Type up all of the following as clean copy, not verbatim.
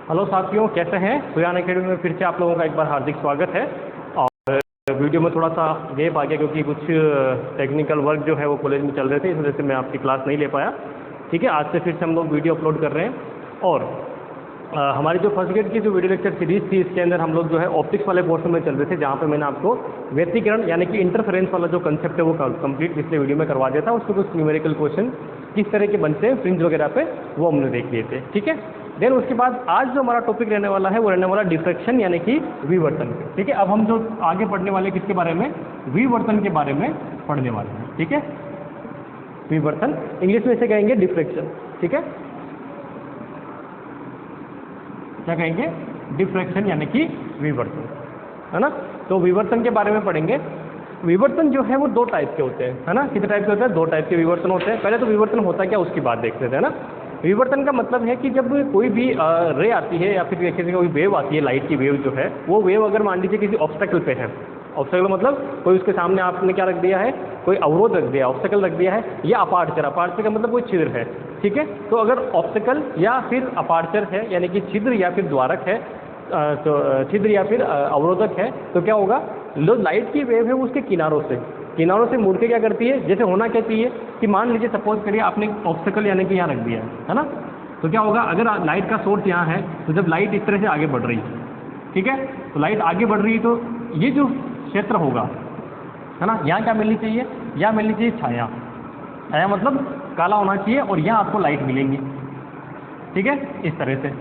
Hello साथियों, कैसे हैं। सुयान अकेडमी में फिर से आप लोगों का एक बार हार्दिक स्वागत है। और वीडियो में थोड़ा सा गैप आ गया क्योंकि कुछ टेक्निकल वर्क जो है वो कॉलेज में चल रहे थे, इस वजह से मैं आपकी क्लास नहीं ले पाया। ठीक है, आज से फिर से हम लोग वीडियो अपलोड कर रहे हैं। और हमारी जो फर्स्ट ग्रेड की जो वीडियो लेक्चर सीरीज थी, इसके अंदर हम लोग जो है ऑप्टिक्स वाले पोर्शन में चल रहे थे, जहाँ पे मैंने आपको व्यतिकरण यानी कि इंटरफेरेंस वाला जो कंसेप्ट है वो कंप्लीट पिछले वीडियो में करवा दिया था। उसमें कुछ न्यूमेरिकल क्वेश्चन किस तरह के बनते हैं फ्रिंज वगैरह पे, वो हमने देख लिए थे। ठीक है, देन उसके बाद आज जो हमारा टॉपिक रहने वाला है वो रहने वाला डिफ्रैक्शन यानी कि विवर्तन। ठीक है, अब हम जो आगे पढ़ने वाले किसके बारे में, विवर्तन के बारे में पढ़ने वाले हैं। ठीक है, विवर्तन इंग्लिश में इसे कहेंगे डिफ्रैक्शन। ठीक है, क्या कहेंगे, डिफ्रैक्शन यानी कि विवर्तन, है ना। तो विवर्तन के बारे में पढ़ेंगे। विवर्तन जो है वो दो टाइप के होते हैं, है ना। कितने टाइप के होते हैं, दो टाइप के विवर्तन होते हैं। पहले तो विवर्तन होता क्या उसकी बात देख लेते हैं ना। विवर्तन का मतलब है कि जब कोई भी रे आती है या फिर किसी कोई वेव आती है, लाइट की वेव जो है, वो वेव अगर मान लीजिए किसी ऑब्स्टेकल पे है, ऑब्स्टेकल मतलब कोई उसके सामने आपने क्या रख दिया है, कोई अवरोध रख दिया, ऑब्स्टेकल रख दिया है, या अपार्चर, अपार्चर का मतलब कोई छिद्र है। ठीक है, तो अगर ऑब्स्टेकल या फिर अपार्चर है यानी कि छिद्र या फिर द्वारक है, तो छिद्र या फिर अवरोधक है, तो क्या होगा, जो लाइट की वेव है वो उसके किनारों से मुड़ के क्या करती है, जैसे होना क्या चाहिए कि मान लीजिए सपोज करिए आपने ऑब्स्टेकल यानी कि यहाँ रख दिया है ना। तो क्या होगा, अगर लाइट का सोर्स यहाँ है तो जब लाइट इस तरह से आगे बढ़ रही है, ठीक है, तो लाइट आगे बढ़ रही है तो ये जो क्षेत्र होगा, है ना, यहाँ क्या मिलनी चाहिए, यहाँ मिलनी चाहिए छाया। छाया मतलब काला होना चाहिए और यहाँ आपको लाइट मिलेंगी। ठीक है, इस तरह से।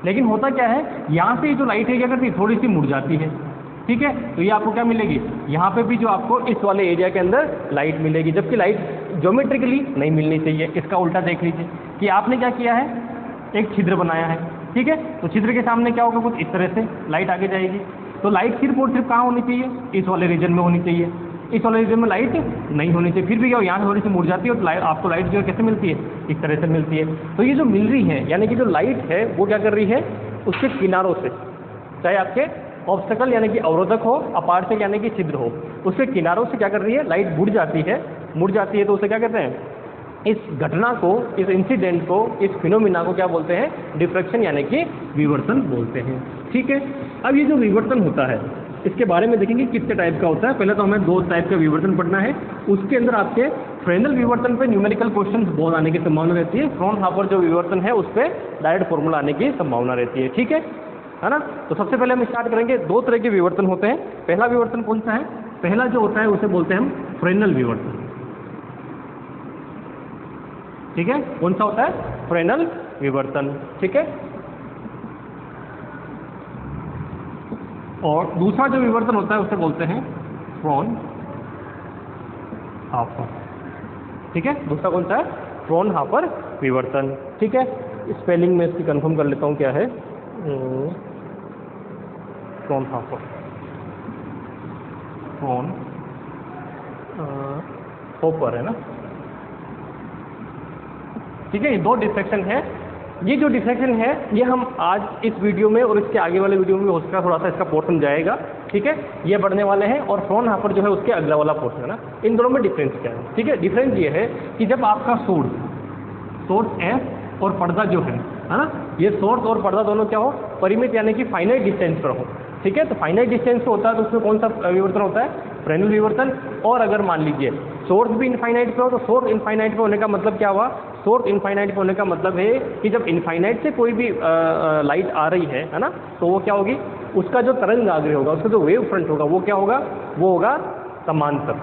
लेकिन होता क्या है, यहाँ से जो लाइट है क्या करती है, थोड़ी सी मुड़ जाती है। ठीक है, तो ये आपको क्या मिलेगी, यहाँ पे भी जो आपको इस वाले एरिया के अंदर लाइट मिलेगी, जबकि लाइट ज्योमेट्रिकली नहीं मिलनी चाहिए। इसका उल्टा देख लीजिए कि आपने क्या किया है, एक छिद्र बनाया है। ठीक है, तो छिद्र के सामने क्या होगा, कुछ इस तरह से लाइट आगे जाएगी। तो लाइट सिर्फ और सिर्फ कहाँ होनी चाहिए, इस वाले रीजन में होनी चाहिए। इस वाले रीजन में लाइट नहीं होनी चाहिए। फिर भी क्या, यहाँ थोड़ी सी मुड़ जाती है और आपको लाइट जो है कैसे मिलती है, इस तरह से मिलती है। तो ये जो मिल रही है यानी कि जो लाइट है वो क्या कर रही है, उसके किनारों से, चाहे आपके ऑब्स्टेकल यानी कि अवरोधक हो, अपार्चर यानी कि छिद्र हो, उसके किनारों से क्या कर रही है, लाइट मुड़ जाती है। तो उसे क्या कहते हैं, इस घटना को, इस इंसिडेंट को, इस फिनोमिना को क्या बोलते हैं, डिफ्रैक्शन यानी कि विवर्तन बोलते हैं। ठीक है, अब ये जो विवर्तन होता है इसके बारे में देखेंगे कितने टाइप का होता है। पहले तो हमें दो टाइप का विवर्तन पढ़ना है, उसके अंदर आपके फ्रेनेल विवर्तन पे न्यूमेरिकल क्वेश्चंस बहुत आने की संभावना रहती है। फ्रॉनहोफर जो विवर्तन है उस पर डायरेक्ट फॉर्मूला आने की संभावना रहती है। ठीक है ना। तो सबसे पहले हम स्टार्ट करेंगे, दो तरह के विवर्तन होते हैं। पहला विवर्तन कौन सा है, पहला जो होता है उसे बोलते हैं हम फ्रेनेल विवर्तन। ठीक है, कौन सा होता है, फ्रेनेल विवर्तन। ठीक है, और दूसरा जो विवर्तन होता है उसे बोलते हैं फ्रॉनहोफर। ठीक है, दूसरा कौन सा है, फ्रॉनहोफर विवर्तन। ठीक है, स्पेलिंग में इसकी कंफर्म कर लेता हूँ क्या है, फ्रॉनहोफर, फ्रॉनहोफर है ना। ठीक है, ये दो डिफ्रैक्शन है। ये जो डिफ्रैक्शन है ये हम आज इस वीडियो में और इसके आगे वाले वीडियो में हो सकता है थोड़ा सा इसका पोर्शन जाएगा। ठीक है, ये बढ़ने वाले हैं, और फ्रॉनहोफर जो है उसके अगला वाला पोर्शन है ना। इन दोनों में डिफरेंस क्या है, ठीक है, डिफरेंस ये है कि जब आपका सोर्स एफ और पर्दा जो है ना, ये सोर्स और पर्दा दोनों क्या हो, परिमित यानी कि फाइनाइट डिस्टेंस पर हो। ठीक है, तो फाइनाइट डिस्टेंस पे होता है तो उसमें कौन सा विवर्तन होता है, फ्रेनेल विवर्तन। और अगर मान लीजिए सोर्स भी इनफाइनाइट पे हो, तो सोर्स इनफाइनाइट पे होने का मतलब क्या हुआ, सोर्स इनफाइनाइट पे होने का मतलब है कि जब इनफाइनाइट से कोई भी लाइट आ रही है ना, तो वो क्या होगी, उसका जो तरंग आग्रह होगा, उसका जो वेव फ्रंट होगा वो क्या होगा, वो होगा समांतर।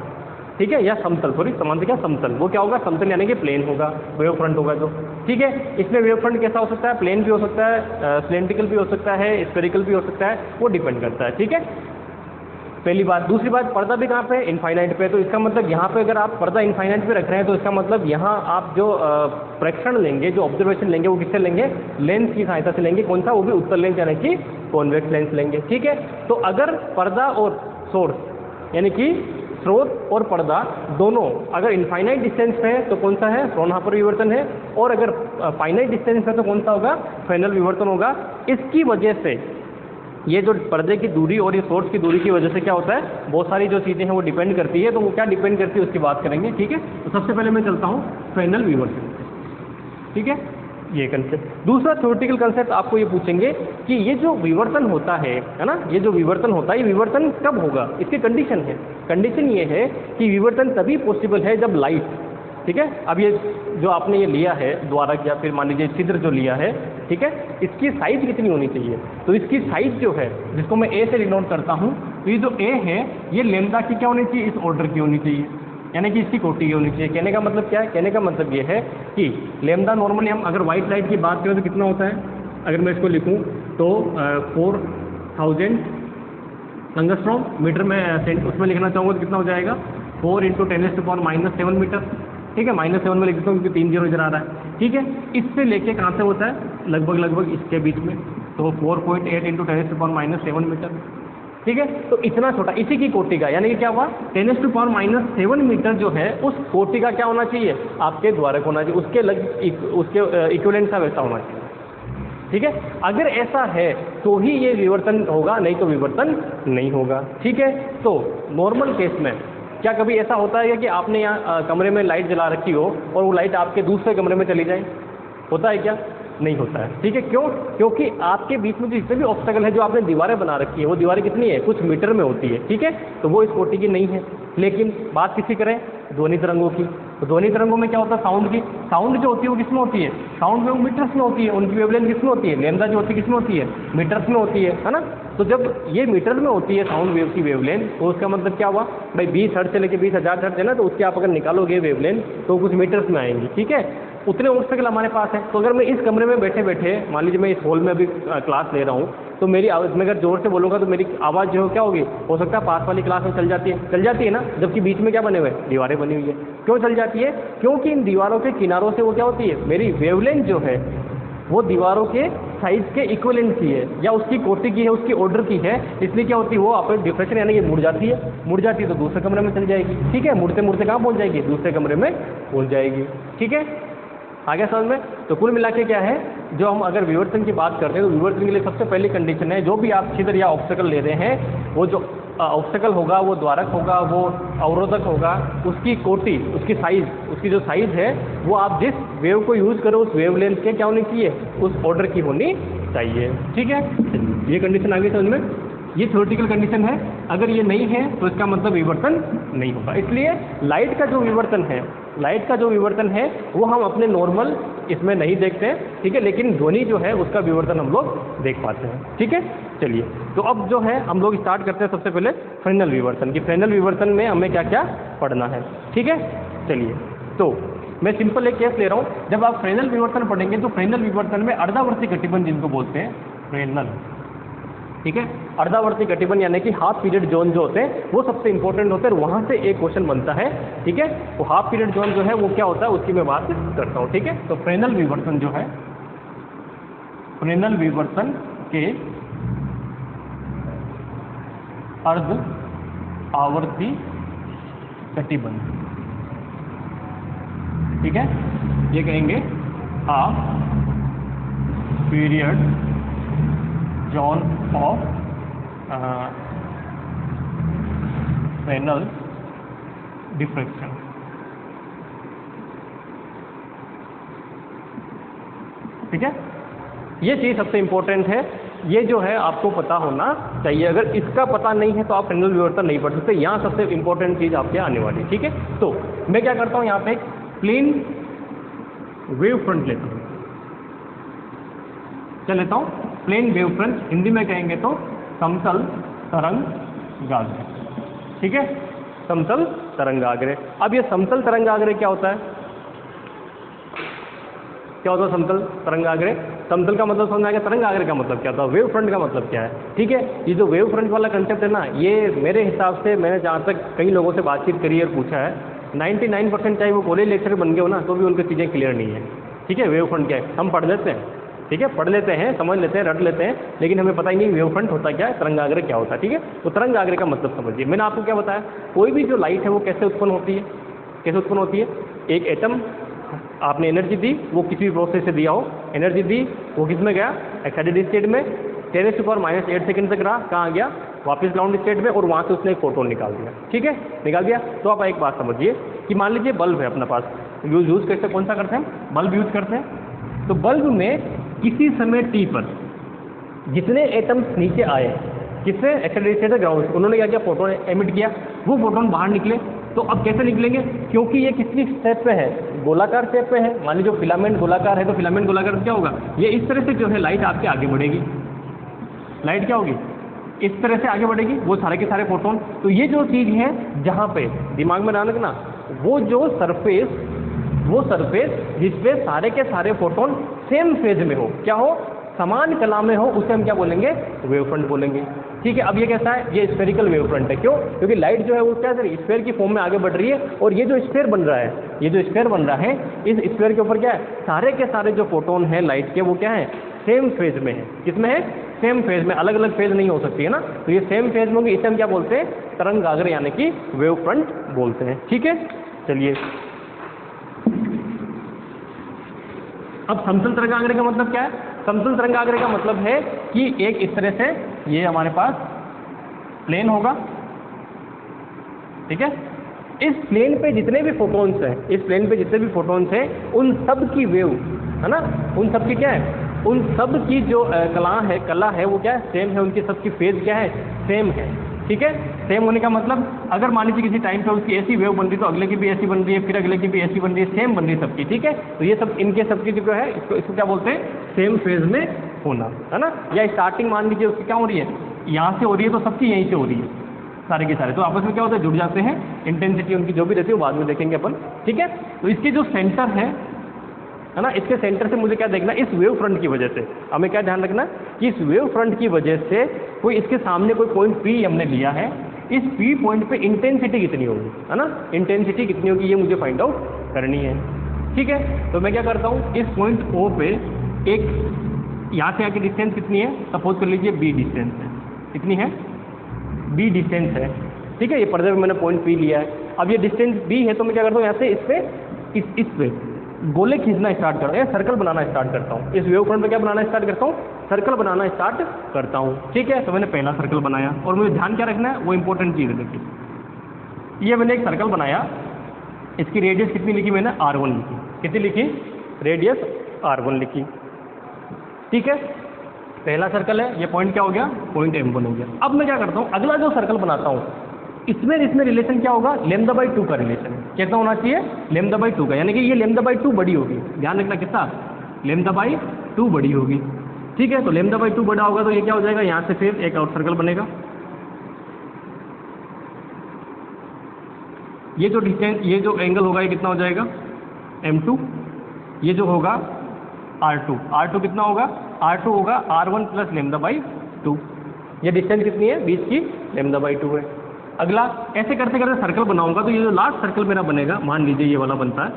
ठीक है, या समतल, सॉरी समांतर क्या, समतल। वो क्या होगा, समतल यानी कि प्लेन होगा, वेव फ्रंट होगा जो। ठीक है, इसमें वेव फ्रंट कैसा हो सकता है, प्लेन भी हो सकता है, सिलेंड्रिकल भी हो सकता है, स्फेरिकल भी हो सकता है, वो डिपेंड करता है। ठीक है, पहली बात। दूसरी बात, पर्दा भी कहाँ पे, इनफाइनाइट पे। तो इसका मतलब यहाँ पे अगर आप पर्दा इनफाइनाइट पे रख रहे हैं तो इसका मतलब यहाँ आप जो प्रेक्षण लेंगे, जो ऑब्जर्वेशन लेंगे, वो किससे लेंगे, लेंस की सहायता से लेंगे। कौन सा, वो भी उत्तल लेंस यानी कि कॉन्वेक्स लेंस लेंगे। ठीक है, तो अगर पर्दा और सोर्स यानी कि स्रोत और पर्दा दोनों अगर इनफाइनाइट डिस्टेंस पे है तो कौन सा है, फ्रॉनहोफर विवर्तन है। और अगर फाइनाइट डिस्टेंस है तो कौन सा होगा, फ्रेनेल विवर्तन होगा। इसकी वजह से ये जो पर्दे की दूरी और ये सोर्स की दूरी की वजह से क्या होता है, बहुत सारी जो चीज़ें हैं वो डिपेंड करती है। तो वो क्या डिपेंड करती है उसकी बात करेंगे। ठीक है, तो सबसे पहले मैं चलता हूँ फ्रेनेल विवर्तन। ठीक है, ये कंसेप्ट। दूसरा थ्योरेटिकल कंसेप्ट आपको ये पूछेंगे कि ये जो विवर्तन होता है ना, ये जो विवर्तन होता है ये विवर्तन कब होगा, इसकी कंडीशन है। कंडीशन ये है कि विवर्तन तभी पॉसिबल है जब लाइट, ठीक है, अब ये जो आपने ये लिया है द्वारक या फिर मान लीजिए छिद्र जो लिया है, ठीक है, इसकी साइज कितनी होनी चाहिए, तो इसकी साइज जो है जिसको मैं ए से डिनोट करता हूँ, तो ये जो ए है ये लेमदा की क्या होनी चाहिए, इस ऑर्डर की होनी चाहिए, यानी कि इसकी कोटि की होनी चाहिए। कहने का मतलब क्या है, कहने का मतलब ये है कि लेमदा नॉर्मली हम अगर व्हाइट लाइट की बात करें तो कितना होता है, अगर मैं इसको लिखूँ तो 4000 एंगस्ट्रॉम मीटर में उसमें लिखना चाहूँगा तो कितना हो जाएगा 4 × 10⁻⁷ मीटर, ठीक है, -7 में लिख देता हूँ क्योंकि 3 0 इधर आ रहा है, ठीक है। इससे लेके कहाँ से होता है, लगभग इसके बीच में, तो 4.8 × 10⁻⁷ मीटर, ठीक है। तो इतना छोटा, इसी की कोटि का, यानी कि क्या हुआ 10⁻⁷ मीटर जो है उस कोटि का क्या होना चाहिए, आपके द्वारक होना चाहिए, उसके इक्विवेलेंट का वैसा होना चाहिए, ठीक है। अगर ऐसा है तो ही ये विवर्तन होगा, नहीं तो विवर्तन नहीं होगा, ठीक है। तो नॉर्मल केस में क्या कभी ऐसा होता है कि आपने यहाँ कमरे में लाइट जला रखी हो और वो लाइट आपके दूसरे कमरे में चली जाए, होता है क्या, नहीं होता है, ठीक है। क्यों, क्योंकि आपके बीच में जो जितने भी ऑब्स्टेकल है, जो आपने दीवारें बना रखी है, वो दीवारें कितनी है, कुछ मीटर में होती है, ठीक है, तो वो इस कोटि की नहीं है। लेकिन बात किसी करें ध्वनि तरंगों की, तो ध्वनि तरंगों में क्या होता है, साउंड की, साउंड जो होती है वो किसमें होती है, साउंड में वो मीटर्स में होती है, उनकी वेवलेंथ किसमें होती है, लेमदा जो होती है किसमें होती है, मीटर्स में होती है ना। तो जब ये मीटर में होती है साउंड वेव की वेवलेंथ, तो उसका मतलब क्या हुआ भाई 20 हर्ट्ज से लेकर 20,000 हर्ट्ज है ना, तो उसके आप अगर निकालोगे वेवलेंथ तो कुछ मीटर्स में आएंगी, ठीक है। उतने ऑब्स्टेकल हमारे पास है। तो अगर मैं इस कमरे में बैठे बैठे, मान लीजिए मैं इस हॉल में अभी क्लास ले रहा हूँ, तो मेरी आवाज़, मैं अगर जोर से बोलूँगा तो मेरी आवाज़ जो है क्या होगी, हो सकता है पास वाली क्लास में चल जाती है ना, जबकि बीच में क्या बने हुए हैं, दीवारें बनी हुई है। क्यों चल जाती है, क्योंकि इन दीवारों के किनारों से वो क्या होती है, मेरी वेवलेंथ जो है वो दीवारों के साइज के इक्विवेलेंट की है, या उसकी कोटि की है, उसकी ऑर्डर की है, इसलिए क्या होती है वो आपको डिफ्रेक्शन, यानी कि मुड़ जाती है तो दूसरे कमरे में चल जाएगी, ठीक है, मुड़ते मुड़ते कहाँ पहुँच जाएगी, दूसरे कमरे में पहुँच जाएगी, ठीक है। आगे समझ में। तो कुल मिला के क्या है, जो हम अगर विवर्तन की बात करते हैं तो विवर्तन के लिए सबसे पहली कंडीशन है, जो भी आप छिद्र या ऑब्स्टेकल ले रहे हैं, वो जो ऑब्स्टेकल होगा, वो द्वारक होगा, वो अवरोधक होगा, उसकी कोटि, उसकी साइज, उसकी जो साइज है वो आप जिस वेव को यूज़ करो उस वेवलेंथ के क्या होनी चाहिए, उस ऑर्डर की होनी चाहिए, ठीक है। ये कंडीशन आ गई समझ में। ये थ्योरेटिकल कंडीशन है, अगर ये नहीं है तो इसका मतलब विवर्तन नहीं होगा। इसलिए लाइट का जो विवर्तन है वो हम अपने नॉर्मल इसमें नहीं देखते हैं, ठीक है, लेकिन ध्वनि जो है उसका विवर्तन हम लोग देख पाते हैं, ठीक है। चलिए, तो अब जो है हम लोग स्टार्ट करते हैं सबसे पहले फ्रेनेल विवर्तन की। फ्रेनेल विवर्तन में हमें क्या क्या पढ़ना है, ठीक है। चलिए, तो मैं सिंपल एक केस ले रहा हूँ। जब आप फ्रेनेल विवर्तन पढ़ेंगे तो फ्रेनेल विवर्तन में अर्धावर्ती कटिबंध जिनको बोलते हैं फ्रेनल, ठीक है, अर्धावर्ती कटिबंध यानी कि हाफ पीरियड जोन जो होते हैं वो सबसे इंपॉर्टेंट होते हैं, और वहाँ से एक क्वेश्चन बनता है, ठीक है। वो हाफ पीरियड जोन जो है वो क्या होता है उसकी मैं बात करता हूँ, ठीक है। तो फ्रेनेल विवर्तन जो है, फ्रेनेल विवर्तन के अर्ध आवर्ती कटिबंध, ठीक है, ये कहेंगे half period zone of Fresnel diffraction, ठीक है। ये चीज़ सबसे इंपॉर्टेंट है, ये जो है आपको पता होना चाहिए। अगर इसका पता नहीं है तो आप फ्रेनेल विवर्तन नहीं पढ़ सकते। यहाँ सबसे इंपॉर्टेंट चीज़ आपके आने वाली, ठीक है। तो मैं क्या करता हूँ, यहाँ पे एक प्लेन वेव फ्रंट लेता हूँ, क्या लेता हूँ, प्लेन वेव फ्रंट, हिंदी में कहेंगे तो समतल तरंगाग्र, ठीक है, समतल तरंगाग्र। अब ये समतल तरंगाग्र क्या होता है, क्या होता है समतल तरंगाग्र? समतल का मतलब समझ में आएगा, तरंगाग्र का मतलब क्या होता है, वेव फ्रंट का मतलब क्या है, ठीक है। ये जो वेव फ्रंट वाला कंसेप्ट है ना, ये मेरे हिसाब से, मैंने जहाँ तक कई लोगों से बातचीत करी और पूछा है, 99% चाहे वो कॉलेज लेक्चर बन गए हो ना, तो भी उनकी चीज़ें क्लियर नहीं है, ठीक है। वेव फ्रंट क्या है, हम पढ़ लेते हैं, ठीक है, पढ़ लेते हैं, समझ लेते हैं, रट लेते हैं, लेकिन हमें पता ही नहीं वेव फ्रंट होता क्या है, तरंगाग्र क्या होता है, ठीक है। तो तरंगाग्र का मतलब समझिए। मैंने आपको क्या बताया, कोई भी जो लाइट है वो कैसे उत्पन्न होती है, कैसे उत्पन्न होती है, एक एटम आपने एनर्जी दी, वो किसी भी प्रोसेस से दिया हो, एनर्जी दी, वो किस में गया, एक्साइटेड स्टेट में, 10⁻⁸ सेकंड तक रहा, कहाँ गया, वापस ग्राउंड स्टेट में, और वहाँ से उसने एक फोटोन निकाल दिया, ठीक है, निकाल दिया। तो आप एक बात समझिए कि मान लीजिए बल्ब है अपने पास, यूज़ कैसे, कौन सा करते हैं, बल्ब यूज़ करते हैं, तो बल्ब में किसी समय t पर जितने एटम्स नीचे आए, किससे, एक्सेलरेटेड ग्राउंड, उन्होंने क्या किया, फोटोन एमिट किया, वो फोटोन बाहर निकले। तो अब कैसे निकलेंगे, क्योंकि ये किसकी शेप पे है, गोलाकार शेप पे है। मान लीजिए फिलामेंट गोलाकार है, तो फिलामेंट गोलाकार क्या होगा, ये इस तरह से जो है लाइट आपके आगे बढ़ेगी। लाइट क्या होगी, इस तरह से आगे बढ़ेगी, वो सारे के सारे फोटोन। तो ये जो चीज़ है जहाँ पे दिमाग में ना रखना, वो जो सरफेस, वो सरफेस जिसपे सारे के सारे फोटोन सेम फेज में हो, क्या हो, समान कला में हो, उसे हम क्या बोलेंगे, वेव फ्रंट बोलेंगे। ठीक है, अब ये कैसा है, ये स्फेरिकल वेव फ्रंट है। क्यों, क्योंकि लाइट जो है वो क्या है, स्फेयर की फॉर्म में आगे बढ़ रही है, और ये जो स्फेयर बन रहा है, ये जो स्फेयर बन रहा है, इस स्फेयर के ऊपर क्या है, सारे के सारे जो फोटोन है लाइट के, वो क्या है, सेम फेज में है। किसमें है, सेम फेज में, अलग अलग फेज नहीं हो सकती है ना, तो ये सेम फेज में होगी, इसे हम क्या बोलते हैं, तरंगाग्र यानी कि वेव फ्रंट बोलते हैं। ठीक है, चलिए अब समतल तरंगाग्र का मतलब क्या है, समतल तरंगाग्र का मतलब है कि एक इस तरह से ये हमारे पास प्लेन होगा, ठीक है, इस प्लेन पे जितने भी फोटोन्स हैं, इस प्लेन पे जितने भी फोटोन्स हैं, उन सब की वेव है ना, उन सब की क्या है, उन सब की जो कला है वो क्या है, सेम है, उनकी सबकी फेज क्या है, सेम है। ठीक है, सेम होने का मतलब अगर मान लीजिए किसी टाइम पे उसकी ऐसी वेव बन रही तो अगले की भी ऐसी बन रही है, फिर अगले की भी ऐसी बन रही है, सेम बन रही है सबकी। ठीक है, तो ये सब इनके सबकी जो है इसको क्या बोलते हैं, सेम फेज में होना, है ना। या स्टार्टिंग मान लीजिए उसकी क्या हो रही है, यहाँ से हो रही है, तो सबकी यहीं से हो रही है, सारे के सारे, तो आपस में क्या होता है, जुड़ जाते हैं। इंटेंसिटी उनकी जो भी रहती है वो बाद में देखेंगे अपन। ठीक है, तो इसके जो सेंटर है ना, इसके सेंटर से मुझे क्या देखना, इस वेव फ्रंट की वजह से हमें क्या ध्यान रखना कि इस वेव फ्रंट की वजह से कोई इसके सामने कोई पॉइंट P हमने लिया है, इस P पॉइंट पे इंटेंसिटी कितनी होगी, है ना, इंटेंसिटी कितनी होगी ये मुझे फाइंड आउट करनी है। ठीक है, तो मैं क्या करता हूँ, इस पॉइंट O पे एक यहाँ से आके डिस्टेंस कितनी है, सपोज कर लीजिए B डिस्टेंस है, कितनी है, B डिस्टेंस है। ठीक है, ये पर्दे में मैंने पॉइंट P लिया है। अब ये डिस्टेंस B है, तो मैं क्या करता हूँ, यहाँ से इस पे गोले खींचना स्टार्ट करता हूँ, सर्कल बनाना स्टार्ट करता हूँ। इस वेव फ्रंट पे क्या बनाना स्टार्ट करता हूँ, सर्कल बनाना स्टार्ट करता हूँ। ठीक है, तो मैंने पहला सर्कल बनाया, और मुझे ध्यान क्या रखना है, वो इंपॉर्टेंट चीज़ है। देखिए, ये मैंने एक सर्कल बनाया, इसकी रेडियस कितनी लिखी मैंने, R1 लिखी। कितनी लिखी, रेडियस R1 लिखी। ठीक है, पहला सर्कल है, ये पॉइंट क्या हो गया, पॉइंट M1 हो गया। अब मैं क्या करता हूँ, अगला जो सर्कल बनाता हूँ, इसमें रिलेशन क्या होगा, λ/2 का रिलेशन कितना होना चाहिए, λ/2 का, यानी कि ये λ/2 बड़ी होगी। ध्यान रखना कितना, λ/2 बड़ी होगी। ठीक है, तो λ/2 बड़ा होगा तो ये क्या हो जाएगा, यहाँ से फिर एक और सर्कल बनेगा। ये जो डिस्टेंस, ये जो एंगल होगा, ये कितना हो जाएगा, M2। ये जो होगा R2 कितना होगा, R2 होगा R1 प्लस λ/2। ये डिस्टेंस कितनी है, बीच की λ/2 है। अगला ऐसे करते करते सर्कल बनाऊंगा, तो ये जो लास्ट सर्कल मेरा बनेगा, मान लीजिए ये वाला बनता है।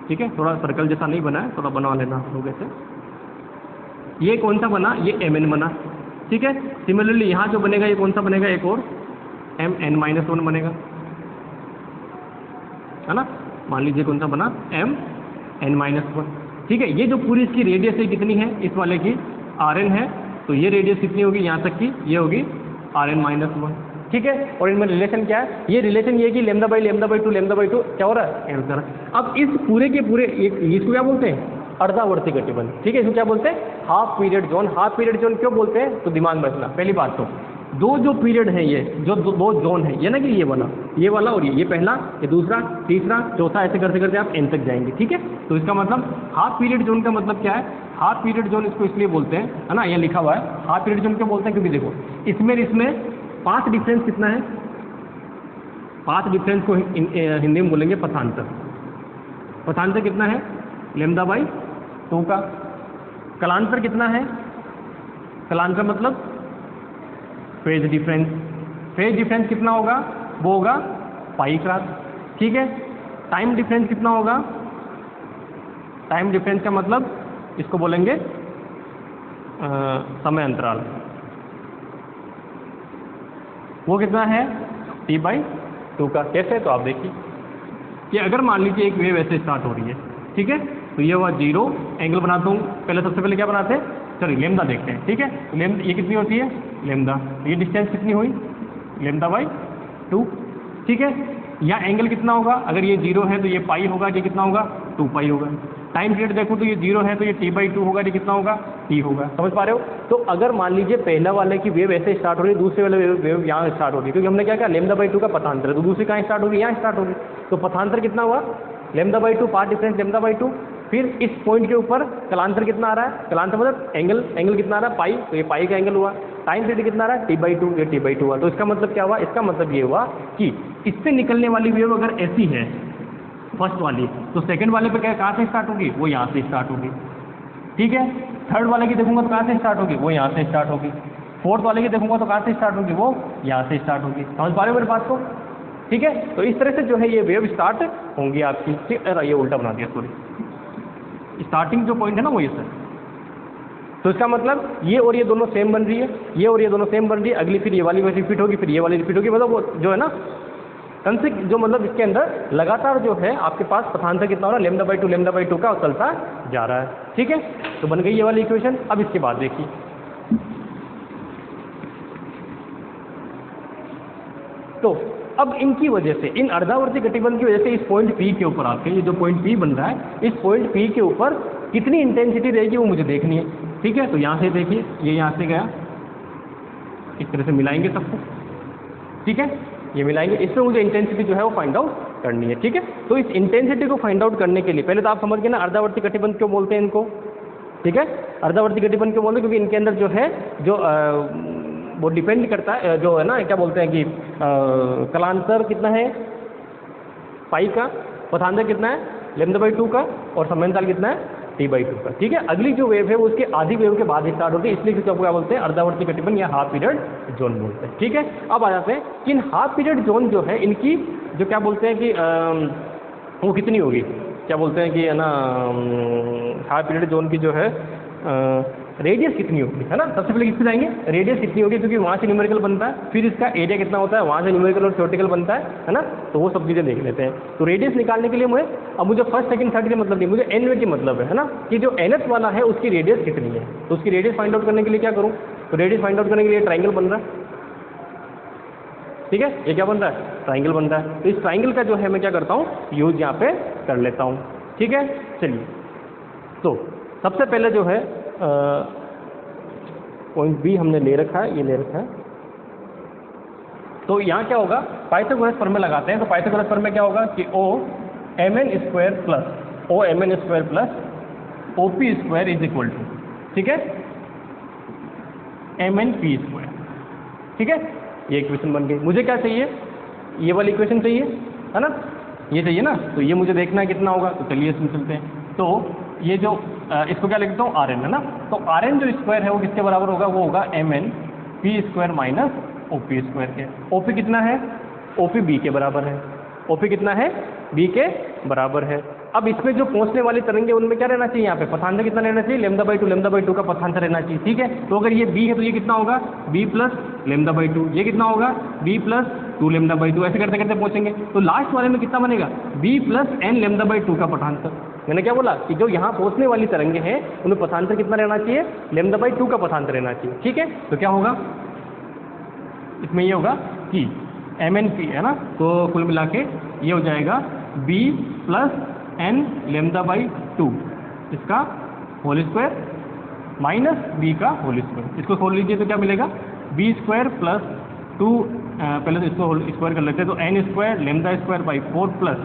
ठीक है, थोड़ा सर्कल जैसा नहीं बना है, थोड़ा बनवा लेना आप लोग ऐसे। ये कौन सा बना, ये Mn बना। ठीक है, सिमिलरली यहाँ जो बनेगा ये कौन सा बनेगा, एक और Mn-1 बनेगा, है ना। मान लीजिए कौन सा बना, Mn-1। ठीक है, ये जो पूरी इसकी रेडियस है कितनी है, इस वाले की Rn है, तो ये रेडियस कितनी होगी, यहाँ तक की ये होगी Rn-1। ठीक है, और इनमें रिलेशन क्या है, ये रिलेशन ये कि λ/2 क्या हो रहा है, अब इस पूरे के पूरे इसको क्या बोलते हैं, अर्धावर्ती गतिबंध। ठीक है, इसको क्या बोलते हैं, half period zone. Half period zone क्यों बोलते हैं, तो दिमाग में रखना, पहली बात तो दो जो पीरियड है, ये जो दो जोन है, ये ना कि ये वाला और ये पहला, ये दूसरा, तीसरा, चौथा, ऐसे करते करते आप एन तक जाएंगे। ठीक है, तो इसका मतलब हाफ पीरियड जोन का मतलब क्या है, हाफ पीरियड जोन इसको इसलिए बोलते हैं, है ना, ये लिखा हुआ है। हाफ पीरियड जोन क्यों बोलते हैं, क्योंकि देखो इसमें पाथ डिफरेंस कितना है, पाथ डिफरेंस को हिंदी में बोलेंगे पथांतर। पथांतर कितना है, λ/2 का। कलांतर कितना है, कलांतर मतलब फेज डिफरेंस। फेज डिफरेंस कितना होगा, वो होगा पाई क्रॉस। ठीक है, टाइम डिफरेंस कितना होगा, टाइम डिफरेंस का मतलब इसको बोलेंगे समय अंतराल, वो कितना है, T/2 का। कैसे, तो आप देखिए कि अगर मान लीजिए एक वेव ऐसे स्टार्ट हो रही है, ठीक है, तो ये हुआ 0, एंगल बनाता हूँ, पहले सबसे पहले क्या बनाते हैं, चलिए लेमदा देखते हैं। ठीक है, तो ये कितनी होती है, लेमदा, ये डिस्टेंस कितनी हुई, λ/2। ठीक है, या एंगल कितना होगा, अगर ये 0 है तो ये पाई होगा, ये कितना होगा 2 पाई होगा। टाइम पीरियड देखो तो ये 0 है तो ये t/2 होगा, ये कितना होगा t होगा। समझ पा रहे हो? तो अगर मान लीजिए पहला वाले की वेव ऐसे स्टार्ट हो रही है, दूसरे वाले वेव यहाँ स्टार्ट हो रही है, क्योंकि हमने क्या कहा λ/2 का पथांतर है, तो दूसरी कहाँ स्टार्ट होगी, यहाँ स्टार्ट होगी। तो पथांतर कितना हुआ λ/2, पाथ डिफरेंस λ/2। फिर इस पॉइंट के ऊपर कलांतर कितना आ रहा है, कलांतर मतलब एंगल कितना आ रहा है पाई, तो ये पाई का एंगल हुआ। टाइम पीरियड कितना आ रहा है t/2, ये t/2 हुआ। तो इसका मतलब क्या हुआ, इसका मतलब ये हुआ कि इससे निकलने वाली वेव अगर ऐसी है फर्स्ट वाली, तो सेकंड वाले पे क्या कहाँ से स्टार्ट होगी, वो यहाँ से स्टार्ट होगी। ठीक है, थर्ड वाले की देखूंगा तो कहाँ से स्टार्ट होगी, वो यहाँ से स्टार्ट होगी। फोर्थ वाले की देखूंगा तो कहाँ से स्टार्ट होगी, वो यहाँ से स्टार्ट होगी। समझ पा रहे हो मेरी बात को? ठीक है, तो इस तरह से जो है ये वेव स्टार्ट होंगी आपकी। ठीक, अरे ये उल्टा बना दिया, सॉरी, स्टार्टिंग जो पॉइंट है ना वो ये सर। तो इसका मतलब ये और ये दोनों सेम बन रही है, ये और ये दोनों सेम बन रही है, अगली फिर ये वाली रिपीट होगी, फिर ये वाली रिपीट होगी, मतलब वो जो है ना कंसिक जो मतलब इसके अंदर लगातार जो है आपके पास पथांतर कितना हो रहा है λ/2 का चलता जा रहा है। ठीक है, तो बन गई ये वाली इक्वेशन। अब इसके बाद देखिए, तो अब इनकी वजह से, इन अर्धावर्ती गतिबंध की वजह से इस पॉइंट P के ऊपर आपके ये जो पॉइंट P बन रहा है, इस पॉइंट P के ऊपर कितनी इंटेंसिटी रहेगी वो मुझे देखनी है। ठीक है, तो यहाँ से देखिए, ये यहाँ से गया, इस तरह से मिलाएंगे सबको। ठीक है, ये मिलाएंगे, इसमें मुझे इंटेंसिटी जो है वो फाइंड आउट करनी है। ठीक है, तो इस इंटेंसिटी को फाइंड आउट करने के लिए पहले तो आप समझ गए ना अर्धावर्ती गतिबंध क्यों बोलते हैं इनको। ठीक है, अर्धावर्ती गतिबंध क्यों बोलते हैं, क्योंकि इनके अंदर जो है जो वो डिपेंड करता है, जो है ना क्या बोलते हैं कि कलांतर कितना है पाई का, पथांतर कितना है λ/2 का, और समयकाल कितना है t/2 का। ठीक है, अगली जो वेव है वो उसके आधी वेव के बाद स्टार्ट होती है, इसलिए इसको क्या बोलते हैं अर्धावर्ती गतिबंध या हाफ पीरियड जोन बोलते हैं। ठीक है, अब आ जाते हैं कि इन हाफ पीरियड जोन जो है इनकी जो क्या बोलते हैं कि वो कितनी होगी, क्या बोलते हैं कि है ना हाफ पीरियड जोन की जो है रेडियस कितनी होगी, है ना। सबसे पहले किससे जाएंगे, रेडियस कितनी होगी, क्योंकि वहाँ से न्यूमेरिकल बनता है, फिर इसका एरिया कितना होता है, वहाँ से न्यूमेरिकल और थ्योरेटिकल बनता है ना। तो वो सब चीज़ें देख लेते हैं। तो रेडियस निकालने के लिए मुझे फर्स्ट सेकंड थर्ड के मतलब नहीं, मुझे एन की मतलब है ना, कि जो nth वाला है उसकी रेडियस कितनी है। तो उसकी रेडियस फाइंड आउट करने के लिए क्या करूँ, तो रेडियस फाइंड आउट करने के लिए ट्राइंगल बन रहा है। ठीक है, ये क्या बन रहा है, ट्राइंगल बन रहा है। तो इस ट्राइंगल का जो है मैं क्या करता हूँ, यूज यहाँ पे कर लेता हूँ। ठीक है, चलिए, तो सबसे पहले जो है पॉइंट बी हमने ले रखा है, ये ले रखा है। तो यहाँ क्या होगा, पाइथागोरस प्रमेय लगाते हैं। तो पाइथागोरस प्रमेय क्या होगा कि OMn² plus OP² is equal to, ठीक है, MnP²। ठीक है, ये इक्वेशन बन गई। मुझे क्या चाहिए, ये वाली इक्वेशन चाहिए, है ना, ये चाहिए ना। तो ये मुझे देखना है कितना होगा, तो चलिए इसमें चलते हैं। तो ये जो इसको क्या लिखता हूँ Rn, है ना। तो Rn जो स्क्वायर है वो किसके बराबर होगा, वो होगा MnP² माइनस OP² के। OP कितना है, OP B के बराबर है। OP कितना है, B के बराबर है। अब इसमें जो पहुंचने वाली तरंगे उनमें क्या रहना चाहिए, यहाँ पे पथांतर कितना रहना चाहिए, λ/2 का पथांतर रहना चाहिए। ठीक है, तो अगर ये B है तो ये कितना होगा, B प्लस λ/2, ये कितना होगा, B प्लस 2λ/2, ऐसे करते करते पहुंचेंगे। तो लास्ट वाले में कितना बनेगा, B प्लस n λ/2 का पथांतर। मैंने क्या बोला कि जो यहाँ पहुंचने वाली तरंगे हैं उनमें पथांतर कितना रहना चाहिए, λ/2 का पथांतर रहना चाहिए। ठीक है, तो क्या होगा, इसमें ये होगा कि MnP, है ना। तो कुल मिला के ये हो जाएगा B प्लस n λ/2 इसका होल स्क्वायर माइनस B का होल स्क्वायर। इसको खोल लीजिए तो क्या मिलेगा, B² प्लस 2, पहले तो इसको होल स्क्वायर कर लेते हैं, तो n² λ² प्लस,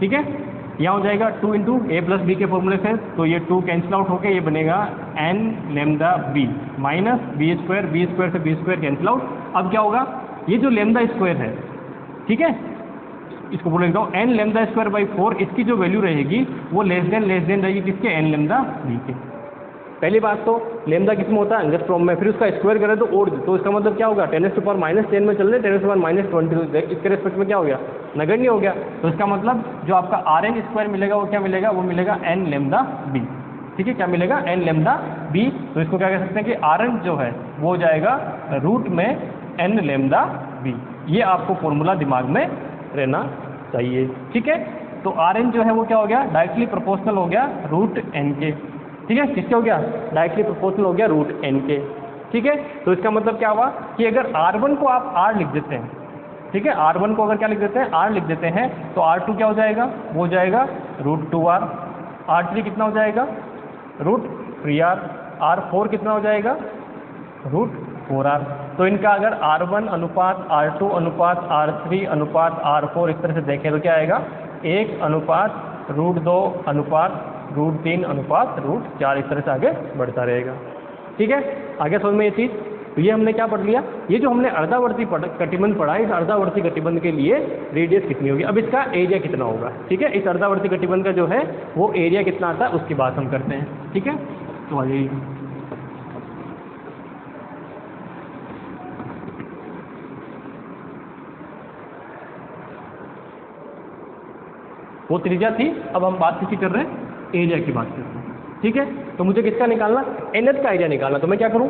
ठीक है, यहाँ हो जाएगा 2 इंटू A प्लस B के फॉर्मूले से, तो ये 2 कैंसिल आउट होकर ये बनेगा n λB माइनस B² से B² कैंसिल आउट। अब क्या होगा, ये जो λ² है, ठीक है, इसको बोल देता हूँ n λ²/4, इसकी जो वैल्यू रहेगी वो लेस देन रहेगी किसके, n λB के। पहली बात तो लेमदा किस में होता है, एंगस्ट्रॉम में, फिर उसका स्क्वायर करें तो और, तो इसका मतलब क्या होगा, 10⁻10 में चल रहे 10⁻20, इसके रेस्पेक्ट में क्या हो गया, नगण्य हो गया। तो इसका मतलब जो आपका Rn² मिलेगा वो क्या मिलेगा, वो मिलेगा n λB। ठीक है, क्या मिलेगा, n λB। तो इसको क्या कह सकते हैं कि Rn जो है वो हो जाएगा रूट में n λB। ये आपको फॉर्मूला दिमाग में रहना चाहिए। ठीक है, तो Rn जो है वो क्या हो गया, डायरेक्टली प्रोपोर्शनल हो गया रूट n के। ठीक है, किसके हो गया, डायरेक्टली प्रोपोर्शनल हो गया रूट n के। ठीक है, तो इसका मतलब क्या हुआ कि अगर R1 को आप R लिख देते हैं, ठीक है। R1 को अगर क्या लिख देते हैं, R लिख देते हैं, तो R2 क्या हो जाएगा, वो हो जाएगा √2R। R3 कितना हो जाएगा, √3R। R4 कितना हो जाएगा, √4R। तो इनका अगर R1 अनुपात R2 अनुपात R3 अनुपात R4 इस तरह से देखें तो क्या आएगा, 1 अनुपात √2 अनुपात √3 अनुपात √4 इस तरह से आगे बढ़ता रहेगा। ठीक है, आगे समझ में ये चीज़। तो ये हमने क्या पढ़ लिया, ये जो हमने अर्धावर्ती कटिबंध पढ़ा, इस अर्धावर्ती कटिबंध के लिए रेडियस कितनी होगी, अब इसका एरिया कितना होगा। ठीक है, इस अर्धावर्ती कटिबंध का जो है वो एरिया कितना आता है उसकी बात हम करते हैं। ठीक है, तो आ जाइए। वो त्रिज्या थी, अब हम बात किसकी कर रहे हैं, एरिया की बात कर रहे हैं। ठीक है, तो मुझे किसका निकालना, nth का एरिया निकालना। तो मैं क्या करूं,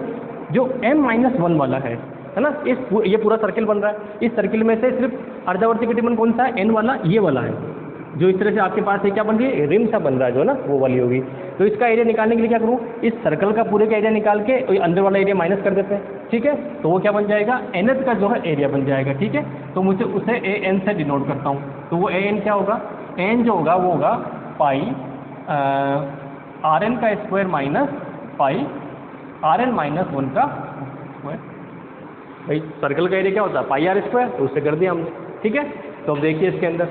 जो m-1 वाला है ना, ये पूरा सर्किल बन रहा है, इस सर्किल में से सिर्फ अर्धावर्ती कटिबंध कौन सा है, n वाला, ये वाला है, जो इस तरह से आपके पास है क्या बन रही है, रिम सा बन रहा है जो ना, वो वाली होगी। तो इसका एरिया निकालने के लिए क्या करूँ, इस सर्कल का पूरे का एरिया निकाल के अंदर वाला एरिया माइनस कर देते हैं। ठीक है, तो वो क्या बन जाएगा, nth का जो है एरिया बन जाएगा। ठीक है, तो मुझे उसे an से डिनोट करता हूँ। तो वो an क्या होगा, n जो होगा वो होगा पाई Rn का square minus pi Rn minus 1 का स्क्वायर। भाई सर्कल का एरिया क्या होता है, पाई R स्क्वायर, तो उससे कर दिया हमने। ठीक है, तो अब देखिए इसके अंदर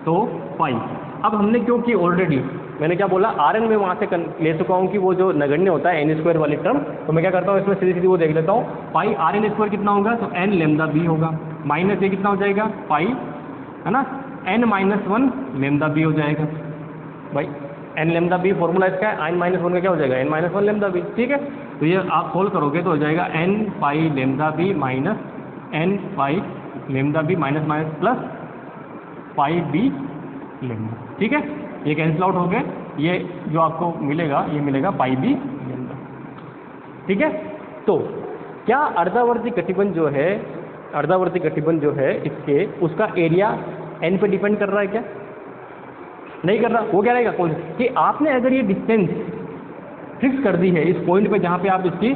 तो पाई, अब हमने क्यों की ऑलरेडी मैंने क्या बोला, Rn में वहाँ से ले चुका हूँ कि वो जो नगण्य होता है n स्क्वायर वाली टर्म, तो मैं क्या करता हूँ इसमें सीधी सीधी वो देख लेता हूँ, पाई Rn स्क्वायर कितना होगा, तो n लैम्डा b होगा, माइनस ये कितना हो जाएगा, पाई है ना, n-1 लैम्डा b हो जाएगा। भाई n लैम्डा b फॉर्मूला इसका है, n-1 का क्या हो जाएगा, n-1 लैम्डा b। ठीक है, तो ये आप सोल्व करोगे तो हो जाएगा n pi lambda b minus n pi lambda b minus minus plus pi b lambda. ठीक है, ये कैंसिल आउट हो गए, ये जो आपको मिलेगा ये मिलेगा पाई b लैम्डा। ठीक है, तो क्या अर्धावर्ती कटिबंध जो है, अर्धावर्ती कटिबंध जो है इसके, उसका एरिया n पे डिपेंड कर रहा है क्या, नहीं कर रहा। वो क्या रहेगा, कौन कि आपने अगर ये डिस्टेंस फिक्स कर दी है इस पॉइंट पे जहाँ पे आप इसकी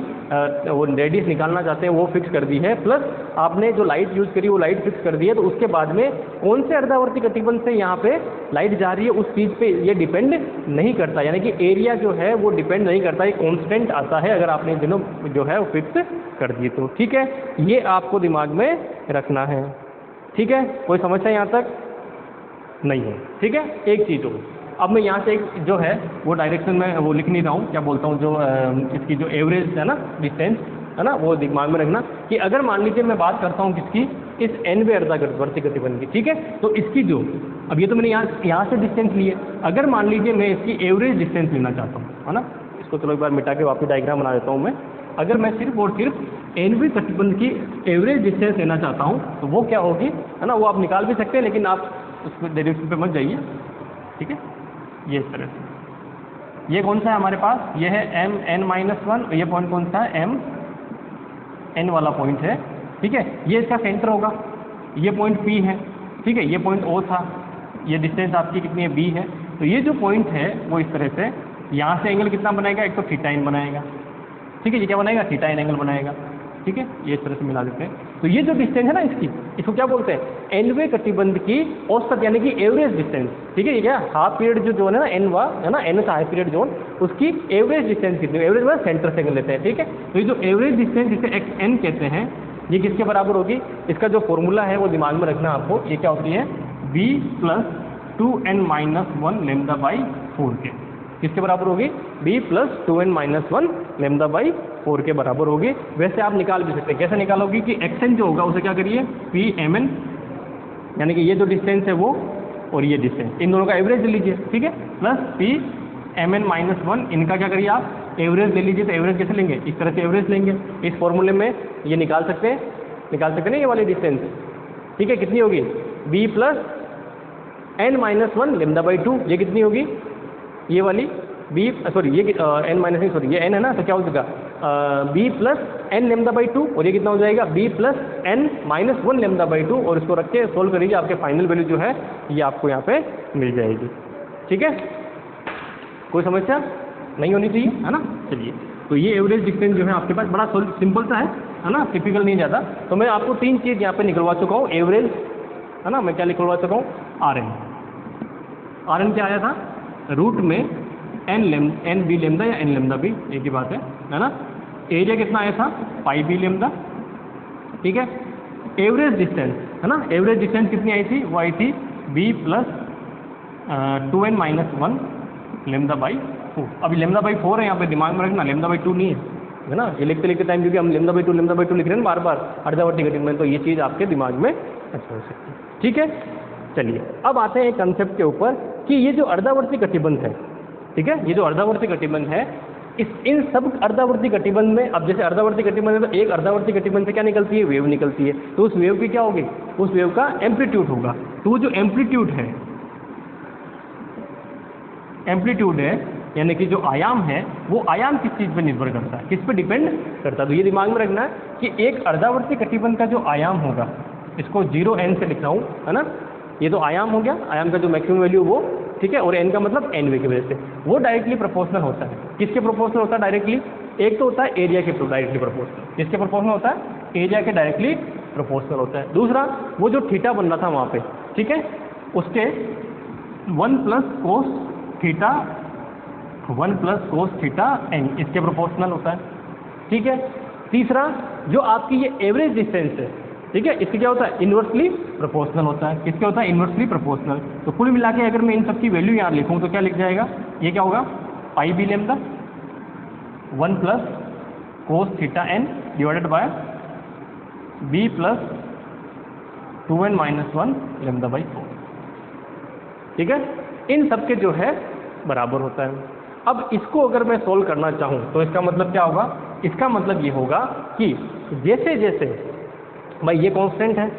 वो रेडियस निकालना चाहते हैं वो फिक्स कर दी है, प्लस आपने जो लाइट यूज़ करी वो लाइट फिक्स कर दी है, तो उसके बाद में कौन से अर्धावर्ती कटिबंध से यहाँ पे लाइट जा रही है उस चीज़ पे ये डिपेंड नहीं करता, यानी कि एरिया जो है वो डिपेंड नहीं करता, ये कॉन्स्टेंट आता है अगर आपने दिनों जो है वो फिक्स कर दिए तो। ठीक है, ये आपको दिमाग में रखना है। ठीक है, कोई समस्या यहाँ तक नहीं है। ठीक है, एक चीज़ हो, अब मैं यहाँ से एक जो है वो डायरेक्शन में वो लिख नहीं रहा हूँ, क्या बोलता हूँ, जो इसकी जो एवरेज है ना डिस्टेंस है ना, वो दिमाग में रखना कि अगर मान लीजिए मैं बात करता हूँ किसकी, इस nवें अर्धावर्ती कटिबंध की। ठीक है, तो इसकी जो, अब ये तो मैंने यहाँ से डिस्टेंस ली है, अगर मान लीजिए मैं इसकी एवरेज डिस्टेंस लेना चाहता हूँ है ना, इसको चलो एक बार मिटा के वापस डायग्राम बना देता हूँ मैं। अगर मैं सिर्फ और सिर्फ nवें कटिबंध की एवरेज डिस्टेंस लेना चाहता हूँ तो वो क्या होगी है ना, वो आप निकाल भी सकते हैं लेकिन आप उस डायरेक्शन पे मत जाइए। ठीक है, ये इस तरह से, ये कौन सा है हमारे पास, ये है m(n-1), ये पॉइंट कौन सा है, m(n) वाला पॉइंट है। ठीक है, ये इसका सेंटर होगा, ये पॉइंट P है। ठीक है, ये पॉइंट O था, ये डिस्टेंस आपकी कितनी है, B है। तो ये जो पॉइंट है वो इस तरह से यहाँ से एंगल कितना बनाएगा, एक तो θn बनाएगा। ठीक है, ये क्या बनाएगा, θn एंगल बनाएगा। ठीक है, ये इस तरह से मिला देते हैं। तो ये जो डिस्टेंस है ना इसकी, इसको क्या बोलते हैं, nवें कटिबंध की औसत यानी कि एवरेज डिस्टेंस। ठीक है, ये क्या हाफ पीरियड जो जोन है ना n-वा है ना, n हाफ पीरियड जोन, उसकी एवरेज डिस्टेंस कितनी, एवरेज मतलब सेंटर से लेते हैं। ठीक है, तो ये जो एवरेज डिस्टेंस जिसे xn कहते हैं, ये किसके बराबर होगी, इसका जो फॉर्मूला है वो दिमाग में रखना आपको, ये क्या होती है, b + 2n-1 λ/4 के, किसके बराबर होगी, b + 2n-1 λ/4 के बराबर होगी। वैसे आप निकाल भी सकते हैं, कैसे निकालोगी कि xn जो होगा उसे क्या करिए, Pmn, यानी कि ये जो डिस्टेंस है वो और ये डिस्टेंस, इन दोनों का एवरेज ले लीजिए। ठीक है, प्लस Pmn-1, इनका क्या करिए आप, एवरेज ले लीजिए। तो एवरेज कैसे लेंगे, इस तरह से एवरेज लेंगे, इस फॉर्मूले में ये निकाल सकते हैं ना ये वाली डिस्टेंस। ठीक है, कितनी होगी, b + n-1 λ/2, ये कितनी होगी, ये वाली b, सॉरी ये n-, सॉरी ये n है ना, तो क्या हो जाएगा b + n λ/2, और ये कितना हो जाएगा, b + n-1 λ/2, और इसको रख के सोल्व करिए, आपके फाइनल वैल्यू जो है ये आपको यहाँ पे मिल जाएगी। ठीक है, कोई समस्या नहीं होनी चाहिए है ना। चलिए, तो ये एवरेज डिस्टेंस जो है आपके पास बड़ा सिंपल सा है, है ना, टिपिकल नहीं ज़्यादा। तो मैं आपको 3 चीज़ यहाँ पे निकलवा चुका हूँ, एवरेज, है ना, मैं क्या निकलवा चुका हूँ, आर एन क्या आया था, रूट में एन बी लेमदा या एन लेमदा बी, एक ही बात है ना। एरिया कितना आया था, पाई बी लेमदा, ठीक है। एवरेज डिस्टेंस, है ना, एवरेज डिस्टेंस कितनी आई थी, वो आई थी B plus 2n-1 lambda by 4। अभी लेमदा बाई 4 है, यहाँ पे दिमाग में रखना, लेमदा बाई 2 नहीं है ना। ये लिखते लिखते टाइम क्योंकि हम लेमदा बाई 2 लिख रहे हैं बार बार अर्धावर्ती गतिबंध, तो ये चीज़ आपके दिमाग में अच्छा हो सकती है, ठीक है। चलिए अब आते हैं एक कंसेप्ट के ऊपर कि ये जो अर्धावर्ती गतिबंध है, ठीक है, ये जो अर्धावर्ती गतिबंध है, इन सब अर्धावर्ती गतिबंध में, अब जैसे अर्धावर्ती गतिबंध है तो एक अर्धावर्ती गतिबंध से क्या निकलती है, वेव निकलती है। तो उस वेव की क्या होगी, उस वेव का एम्पलीट्यूड होगा। तो जो एम्पलीट्यूड है यानी कि जो आयाम है, वो आयाम किस चीज़ पर निर्भर करता है, किस पे डिपेंड करता है। तो ये दिमाग में रखना है कि एक अर्धावर्ती गतिबंध का जो आयाम होगा, इसको 0n से लिख रहा हूँ, है ना। ये तो आयाम हो गया, आयाम का जो मैक्सिमम वैल्यू वो, ठीक है, और n का मतलब n वे की वजह से, वो डायरेक्टली प्रोपोर्शनल होता है। किसके प्रोपोर्शनल होता है डायरेक्टली, एक तो होता है एरिया के डायरेक्टली प्रोपोर्शनल, किसके प्रोपोर्शनल होता है, एरिया के डायरेक्टली प्रोपोर्शनल होता है। दूसरा वो जो थीटा बन रहा था वहाँ पे, ठीक है, उसके 1 प्लस कोस थीटा n इसके प्रोपोर्शनल होता है, ठीक है। तीसरा जो आपकी ये एवरेज डिस्टेंस है, ठीक है, इसके क्या होता है, इन्वर्सली प्रोपोर्शनल होता है। किसके होता है, इन्वर्सली प्रोपोर्शनल। तो कुल मिला के अगर मैं इन सब की वैल्यू यहाँ लिखूँ तो क्या लिख जाएगा, ये क्या होगा, pi B lambda 1 plus cos theta n divided by B plus 2n-1 lambda by 4, ठीक है। इन सब के जो है बराबर होता है। अब इसको अगर मैं सोल्व करना चाहूँ तो इसका मतलब क्या होगा, इसका मतलब ये होगा कि जैसे जैसे भाई ये कांस्टेंट है,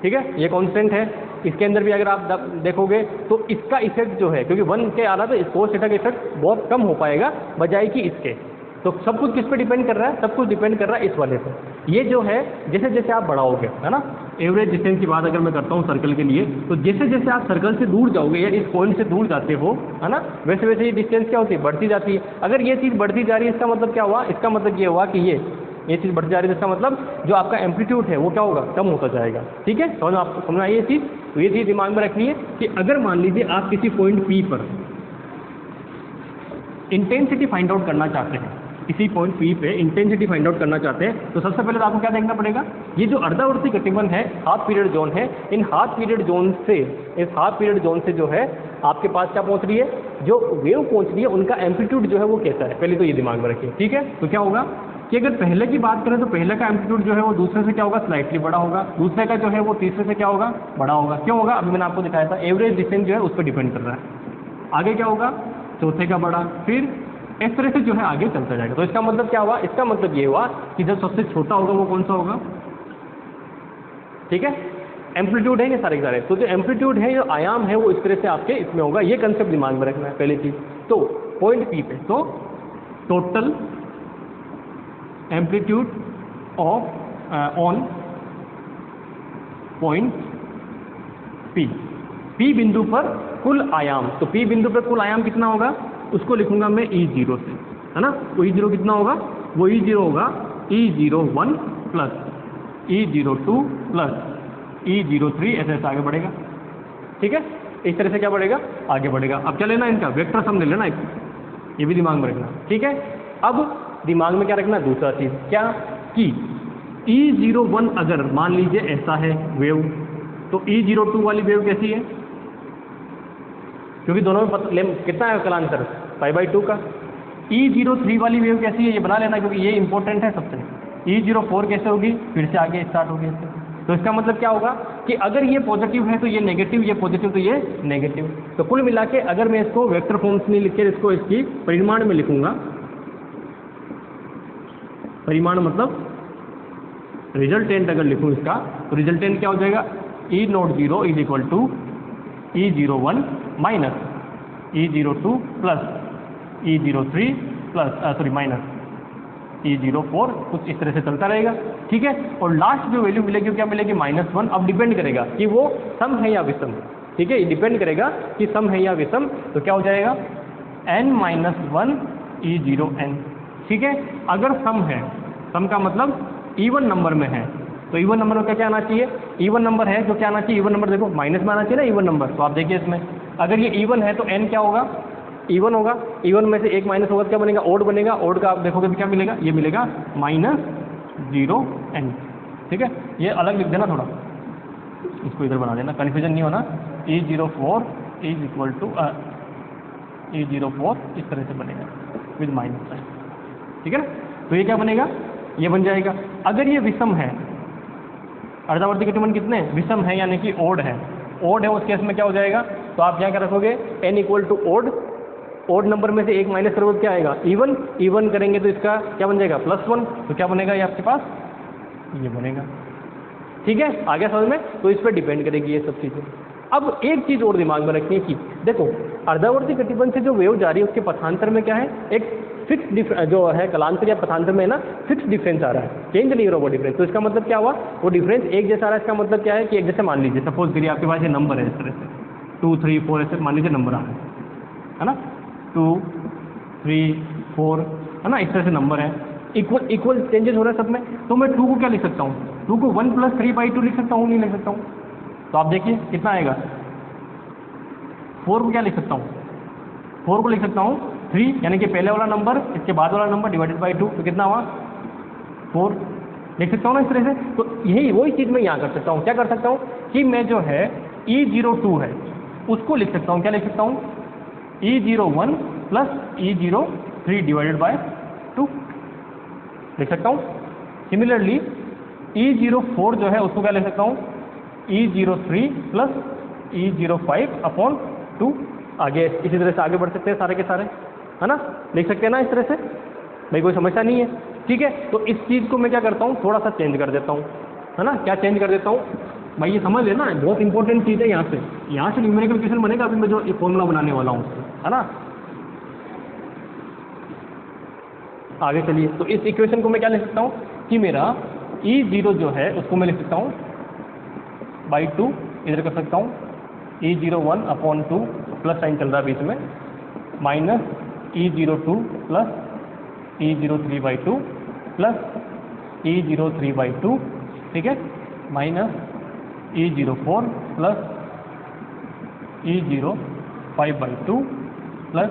ठीक है, ये कांस्टेंट है, इसके अंदर भी अगर आप देखोगे तो इसका इफेक्ट जो है, क्योंकि 1 के आ रहा था, कोस थीटा का इफेक्ट बहुत कम हो पाएगा बजाय कि इसके। तो सब कुछ किस पे डिपेंड कर रहा है, सब कुछ डिपेंड कर रहा है इस वाले पे। ये जो है जैसे जैसे आप बढ़ाओगे, है ना, एवरेज डिस्टेंस की बात अगर मैं करता हूँ सर्कल के लिए, तो जैसे जैसे आप सर्कल से दूर जाओगे या इस पॉइंट से दूर जाते हो, है ना, वैसे वैसे ये डिस्टेंस क्या होती है, बढ़ती जाती है। अगर ये चीज़ बढ़ती जा रही है, इसका मतलब क्या हुआ, इसका मतलब ये हुआ कि ये चीज़ बढ़ती जा रही है, इसका मतलब जो आपका एम्पलीट्यूड है वो क्या होगा, कम होता जाएगा, ठीक है। समझ आप समझ आई ये चीज़। तो ये चीज़ दिमाग में रखनी है कि अगर मान लीजिए आप किसी पॉइंट P पर इंटेंसिटी फाइंड आउट करना चाहते हैं, किसी पॉइंट P पे इंटेंसिटी फाइंड आउट करना चाहते हैं, तो सबसे पहले तो आपको क्या देखना पड़ेगा, ये जो अर्धावर्ती गतिबंध है, हाफ पीरियड जोन है, इन हाफ पीरियड जोन से, इस हाफ पीरियड जोन से जो है आपके पास क्या पहुंच रही है, जो वेव पहुंच रही है, उनका एम्पलीट्यूड जो है वो कैसा है, पहले तो ये दिमाग में रखिए, ठीक है। तो क्या होगा कि अगर पहले की बात करें तो पहले का एम्पलीट्यूड जो है वो दूसरे से क्या होगा, स्लाइटली बड़ा होगा, दूसरे का जो है वो तीसरे से क्या होगा, बड़ा होगा। क्यों होगा, अभी मैंने आपको दिखाया था, एवरेज डिस्टेंस जो है उस पर डिपेंड कर रहा है। आगे क्या होगा, चौथे का बड़ा, फिर इस तरह से जो है आगे चलता जाएगा। तो इसका मतलब क्या हुआ, इसका मतलब ये हुआ कि जब सबसे छोटा होगा वो कौन सा होगा, ठीक है, एम्पलीट्यूड है ये सारे सारे। तो जो एम्पलीट्यूड है, जो आयाम है, वो इस तरह से आपके इसमें होगा। ये कंसेप्ट दिमाग में रखना है पहली चीज। तो पॉइंट P पे तो total amplitude of on point P बिंदु पर कुल आयाम। तो P बिंदु पर कुल आयाम कितना होगा, उसको लिखूंगा मैं E0 से, है ना। तो E0 कितना होगा, वो E0 होगा E01 plus E02 plus E03, ऐसे ऐसे आगे बढ़ेगा, ठीक है। इस तरह से क्या बढ़ेगा, आगे बढ़ेगा। अब क्या लेना, इनका वेक्टर सम ले लेना, ये भी दिमाग में रखना, ठीक है। अब दिमाग में क्या रखना, दूसरा चीज़ क्या, कि E01 अगर मान लीजिए ऐसा है वेव, तो E02 वाली वेव कैसी है, क्योंकि दोनों में कितना है कलांतर, π/2 का। E03 वाली वेव कैसी है, ये बना लेना, क्योंकि ये इंपॉर्टेंट है सबसे। E04 कैसे होगी, फिर से आगे स्टार्ट होगी इससे। तो इसका मतलब क्या होगा कि अगर ये पॉजिटिव है तो ये नेगेटिव, ये पॉजिटिव तो ये नेगेटिव। तो कुल मिला के अगर मैं इसको वेक्टर फॉर्म्स में लिख के इसको इसकी परिमाण में लिखूंगा, परिमाण मतलब रिजल्टेंट अगर लिखूं इसका, तो रिजल्टेंट क्या हो जाएगा, E0 is equal to E01 minus E02 plus E03 plus minus E04, कुछ इस तरह से चलता रहेगा, ठीक है। और लास्ट जो वैल्यू मिलेगी क्या मिलेगी, -1। अब डिपेंड करेगा कि वो सम है या विषम, ठीक है, ये डिपेंड करेगा कि सम है या विषम। तो क्या हो जाएगा, n-1 E0n, ठीक है। अगर सम है, सम का मतलब इवन नंबर में है, तो इवन नंबर में क्या क्या आना चाहिए, इवन नंबर है जो क्या आना चाहिए, इवन नंबर देखो माइनस में आना चाहिए ना इवन नंबर। तो आप देखिए इसमें अगर ये इवन है तो n क्या होगा, इवन होगा, इवन में से एक माइनस होगा तो क्या बनेगा, ओड बनेगा, ओड का आप देखोगे तो क्या मिलेगा, ये मिलेगा -0n। ठीक है, ये अलग लिख देना, थोड़ा इसको इधर बना देना, कन्फ्यूजन नहीं होना। E04 is equal to E04 इस तरह से बनेगा विद माइनस साइन। ठीक है ना, तो ये क्या बनेगा, ये बन जाएगा। अगर ये विषम है, अर्धावर्ती कटिबंध कितने विषम है यानी कि ओड है, ओड है, उस केस में क्या हो जाएगा, तो आप यहाँ क्या रखोगे, n equal to odd, odd number में से एक माइनस करोगे तो क्या आएगा, इवन, इवन करेंगे तो इसका क्या बन जाएगा +1, तो क्या बनेगा ये आपके पास, ये बनेगा। ठीक है, आगे समझ में, तो इस पर डिपेंड करेगी ये सब चीज़ें। अब एक चीज़ और दिमाग में रखनी है कि देखो अर्धावर्ती कटिबंध से जो वेव जा रही है उसके पथांतर में क्या है, एक फिक्स जो है कलांतर या पथांतर में है ना, फिक्स डिफरेंस आ रहा है, चेंज नहीं हो रहा वो डिफरेंस। तो इसका मतलब क्या हुआ, वो डिफरेंस एक जैसा आ रहा है। इसका मतलब क्या है कि एक जैसे मान लीजिए, सपोज करिए आपके पास ये नंबर है इस तरह से 2 3 4 ऐसे मान लीजिए नंबर आ रहा है ना, 2 3 4 है ना, इस तरह से नंबर है, इक्वल इक्वल चेंजेस हो रहा है सब में। तो मैं 2 को क्या लिख सकता हूँ, 2 को 1 + 3/2 लिख सकता हूँ, नहीं लिख सकता हूँ। तो आप देखिए कितना आएगा, 4 को क्या लिख सकता हूँ, 4 को लिख सकता हूँ 3 यानी कि पहले वाला नंबर इसके बाद वाला नंबर डिवाइडेड बाई 2, तो कितना हुआ 4 लिख सकता हूँ ना इस तरह से। तो यही वही चीज़ मैं यहाँ कर सकता हूँ, क्या कर सकता हूँ कि मैं जो है E02 है उसको लिख सकता हूँ, क्या लिख सकता हूँ, E01 + E03 डिवाइडेड बाय 2 लिख सकता हूँ। सिमिलरली E04 जो है उसको क्या लिख सकता हूँ, E03 + E05/2। आगे इसी तरह से आगे बढ़ सकते हैं सारे के सारे, है ना, लिख सकते हैं ना इस तरह से, भाई कोई समस्या नहीं है। ठीक है, तो इस चीज़ को मैं क्या करता हूँ, थोड़ा सा चेंज कर देता हूँ, है ना, क्या चेंज कर देता हूँ भाई, ये समझ लेना, बहुत इंपॉर्टेंट चीज़ है। यहाँ से न्यूमेरिकल क्वेश्चन बनेगा, अभी मैं जो फॉर्मूला बनाने वाला हूँ, है ना। आगे चलिए, तो इस इक्वेशन को मैं क्या लिख सकता हूँ कि मेरा E0 जो है उसको मैं लिख सकता हूँ /2, इधर कर सकता हूँ E01/2 प्लस साइन चल रहा है बीच में, minus E02 + E03/2 plus E03/2, ठीक है, minus E04 + E05/2 plus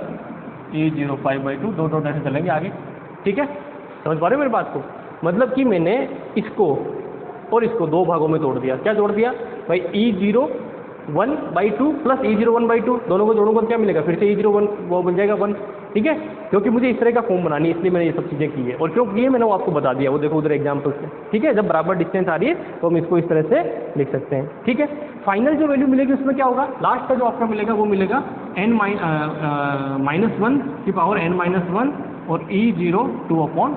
E05/2, दो डॉट ऐसे चलेंगे आगे। ठीक है, समझ पा रहे हो मेरी बात को, मतलब कि मैंने इसको और इसको दो भागों में तोड़ दिया। क्या जोड़ दिया भाई, E01/2 + E01/2, दोनों को जोड़ूंगा तो क्या मिलेगा, फिर से E01 वो बन जाएगा 1। ठीक है, क्योंकि मुझे इस तरह का फॉर्म बनानी है इसलिए मैंने ये सब चीज़ें की है, और क्यों की है मैंने वो आपको बता दिया, वो देखो उधर एग्जाम्पल से। ठीक है, जब बराबर डिस्टेंस आ रही है तो हम इसको इस तरह से लिख सकते हैं। ठीक है, फाइनल जो वैल्यू मिलेगी उसमें क्या होगा, लास्ट का जो आपका मिलेगा वो मिलेगा n-1 और E02/2,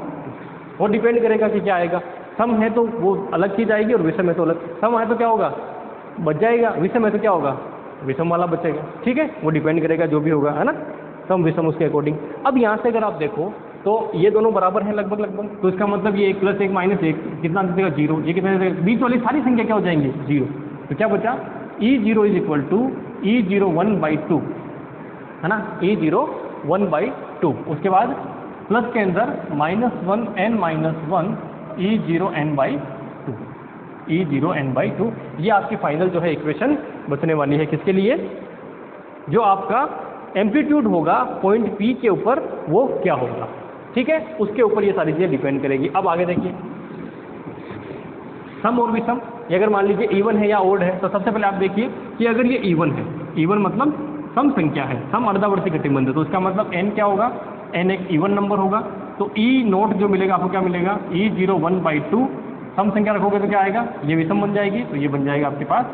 वो डिपेंड करेगा कि क्या आएगा, सम है तो वो अलग चीज़ आएगी और विषम है तो अलग, सम है तो क्या होगा बच जाएगा, विषम है तो क्या होगा विषम वाला बचेगा। ठीक है, वो डिपेंड करेगा जो भी होगा, है ना, सम विषम उसके अकॉर्डिंग। अब यहाँ से अगर आप देखो तो ये दोनों बराबर हैं लगभग लगभग, तो इसका मतलब ये 1 + 1 - 1 कितना देगा 0, ये कितना देगा, बीच वाली सारी संख्या क्या हो जाएंगी 0। तो क्या बचा, E0 = E01/2, है ना, E01/2, उसके बाद प्लस के अंदर -1n-1 E0n/2, E0n/2। ये आपकी फाइनल जो है इक्वेशन बचने वाली है, किसके लिए, जो आपका एम्पलीट्यूड होगा पॉइंट P के ऊपर वो क्या होगा। ठीक है, उसके ऊपर ये सारी चीज़ें डिपेंड करेगी। अब आगे देखिए, सम और विषम, ये अगर मान लीजिए इवन है या ओड है, तो सबसे पहले आप देखिए कि अगर ये इवन है, इवन मतलब सम संख्या है, सम अर्धावर्ती कटिबंध है, तो उसका मतलब n क्या होगा, n एक इवन नंबर होगा। तो E0 जो मिलेगा आपको क्या मिलेगा, E01/2, सम संख्या रखोगे तो क्या आएगा, ये विषम बन जाएगी, तो ये बन जाएगा आपके पास।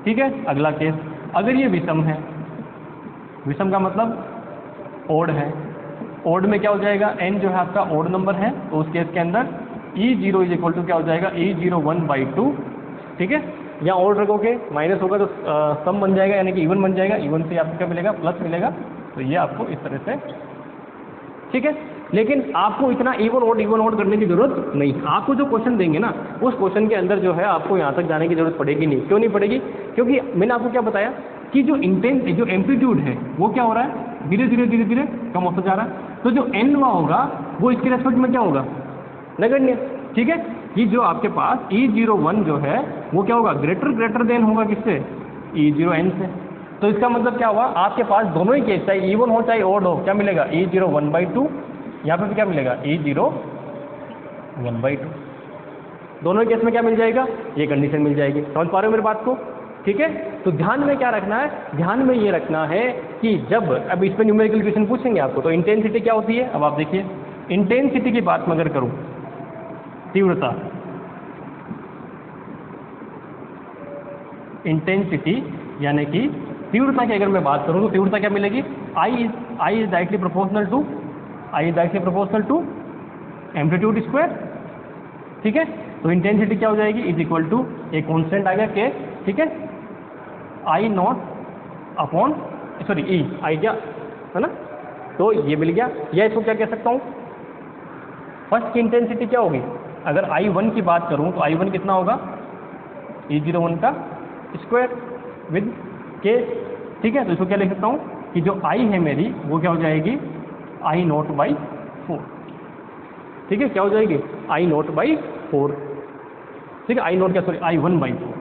ठीक है, अगला केस, अगर ये विषम है, विषम का मतलब ओड है, ओड में क्या हो जाएगा, n जो है आपका ओड नंबर है, तो उस केस के अंदर E0 = क्या हो जाएगा, E01/2। ठीक है, यहाँ ओड रखोगे माइनस होगा तो सम बन जाएगा यानी कि इवन बन जाएगा, इवन से आपको क्या मिलेगा प्लस मिलेगा, तो ये आपको इस तरह से। ठीक है, लेकिन आपको इतना इवन ओड करने की जरूरत नहीं, आपको जो क्वेश्चन देंगे ना उस क्वेश्चन के अंदर जो है आपको यहाँ तक जाने की जरूरत पड़ेगी नहीं। क्यों नहीं पड़ेगी, क्योंकि मैंने आपको क्या बताया कि जो एम्पलीट्यूड है वो क्या हो रहा है, धीरे धीरे कम होता जा रहा है। तो जो n होगा वो इसके रेस्पेक्ट में क्या होगा, नगण्य, ठीक है, कि जो आपके पास E01 जो है वो क्या होगा, ग्रेटर देन होगा किससे, E0n से। तो इसका मतलब क्या हुआ, आपके पास दोनों ही केस, चाहे इवन हो चाहे ऑड हो, क्या मिलेगा, E01/2, यहाँ पे भी क्या मिलेगा, E01/2। दोनों केस में क्या मिल जाएगा, ये कंडीशन मिल जाएगी। समझ पा रहे हो मेरी बात को, ठीक है। तो ध्यान में क्या रखना है, ध्यान में ये रखना है कि जब अब इस पर न्यूमेरिकल क्वेश्चन पूछेंगे आपको, तो इंटेंसिटी क्या होती है, अब आप देखिए इंटेंसिटी की बात मैं अगर करूं, तीव्रता, इंटेंसिटी यानी कि तीव्रता की अगर मैं बात करूं तो तीव्रता क्या मिलेगी, I is directly proportional to amplitude square, ठीक है। तो इंटेंसिटी क्या हो जाएगी, इज इक्वल टू एक कॉन्स्टेंट आ गया के, ठीक है, I not upon sorry E, I क्या है ना, तो ये मिल गया। या इसको क्या कह सकता हूँ, फर्स्ट की इंटेंसिटी क्या होगी, अगर I1 की बात करूँ तो I1 कितना होगा, E01 का स्क्वायर विद के, ठीक है। तो इसको क्या लिख सकता हूँ कि जो I है मेरी वो क्या हो जाएगी, I0/4, ठीक है, क्या हो जाएगी, I0/4, ठीक है, I0 क्या सॉरी I1/4,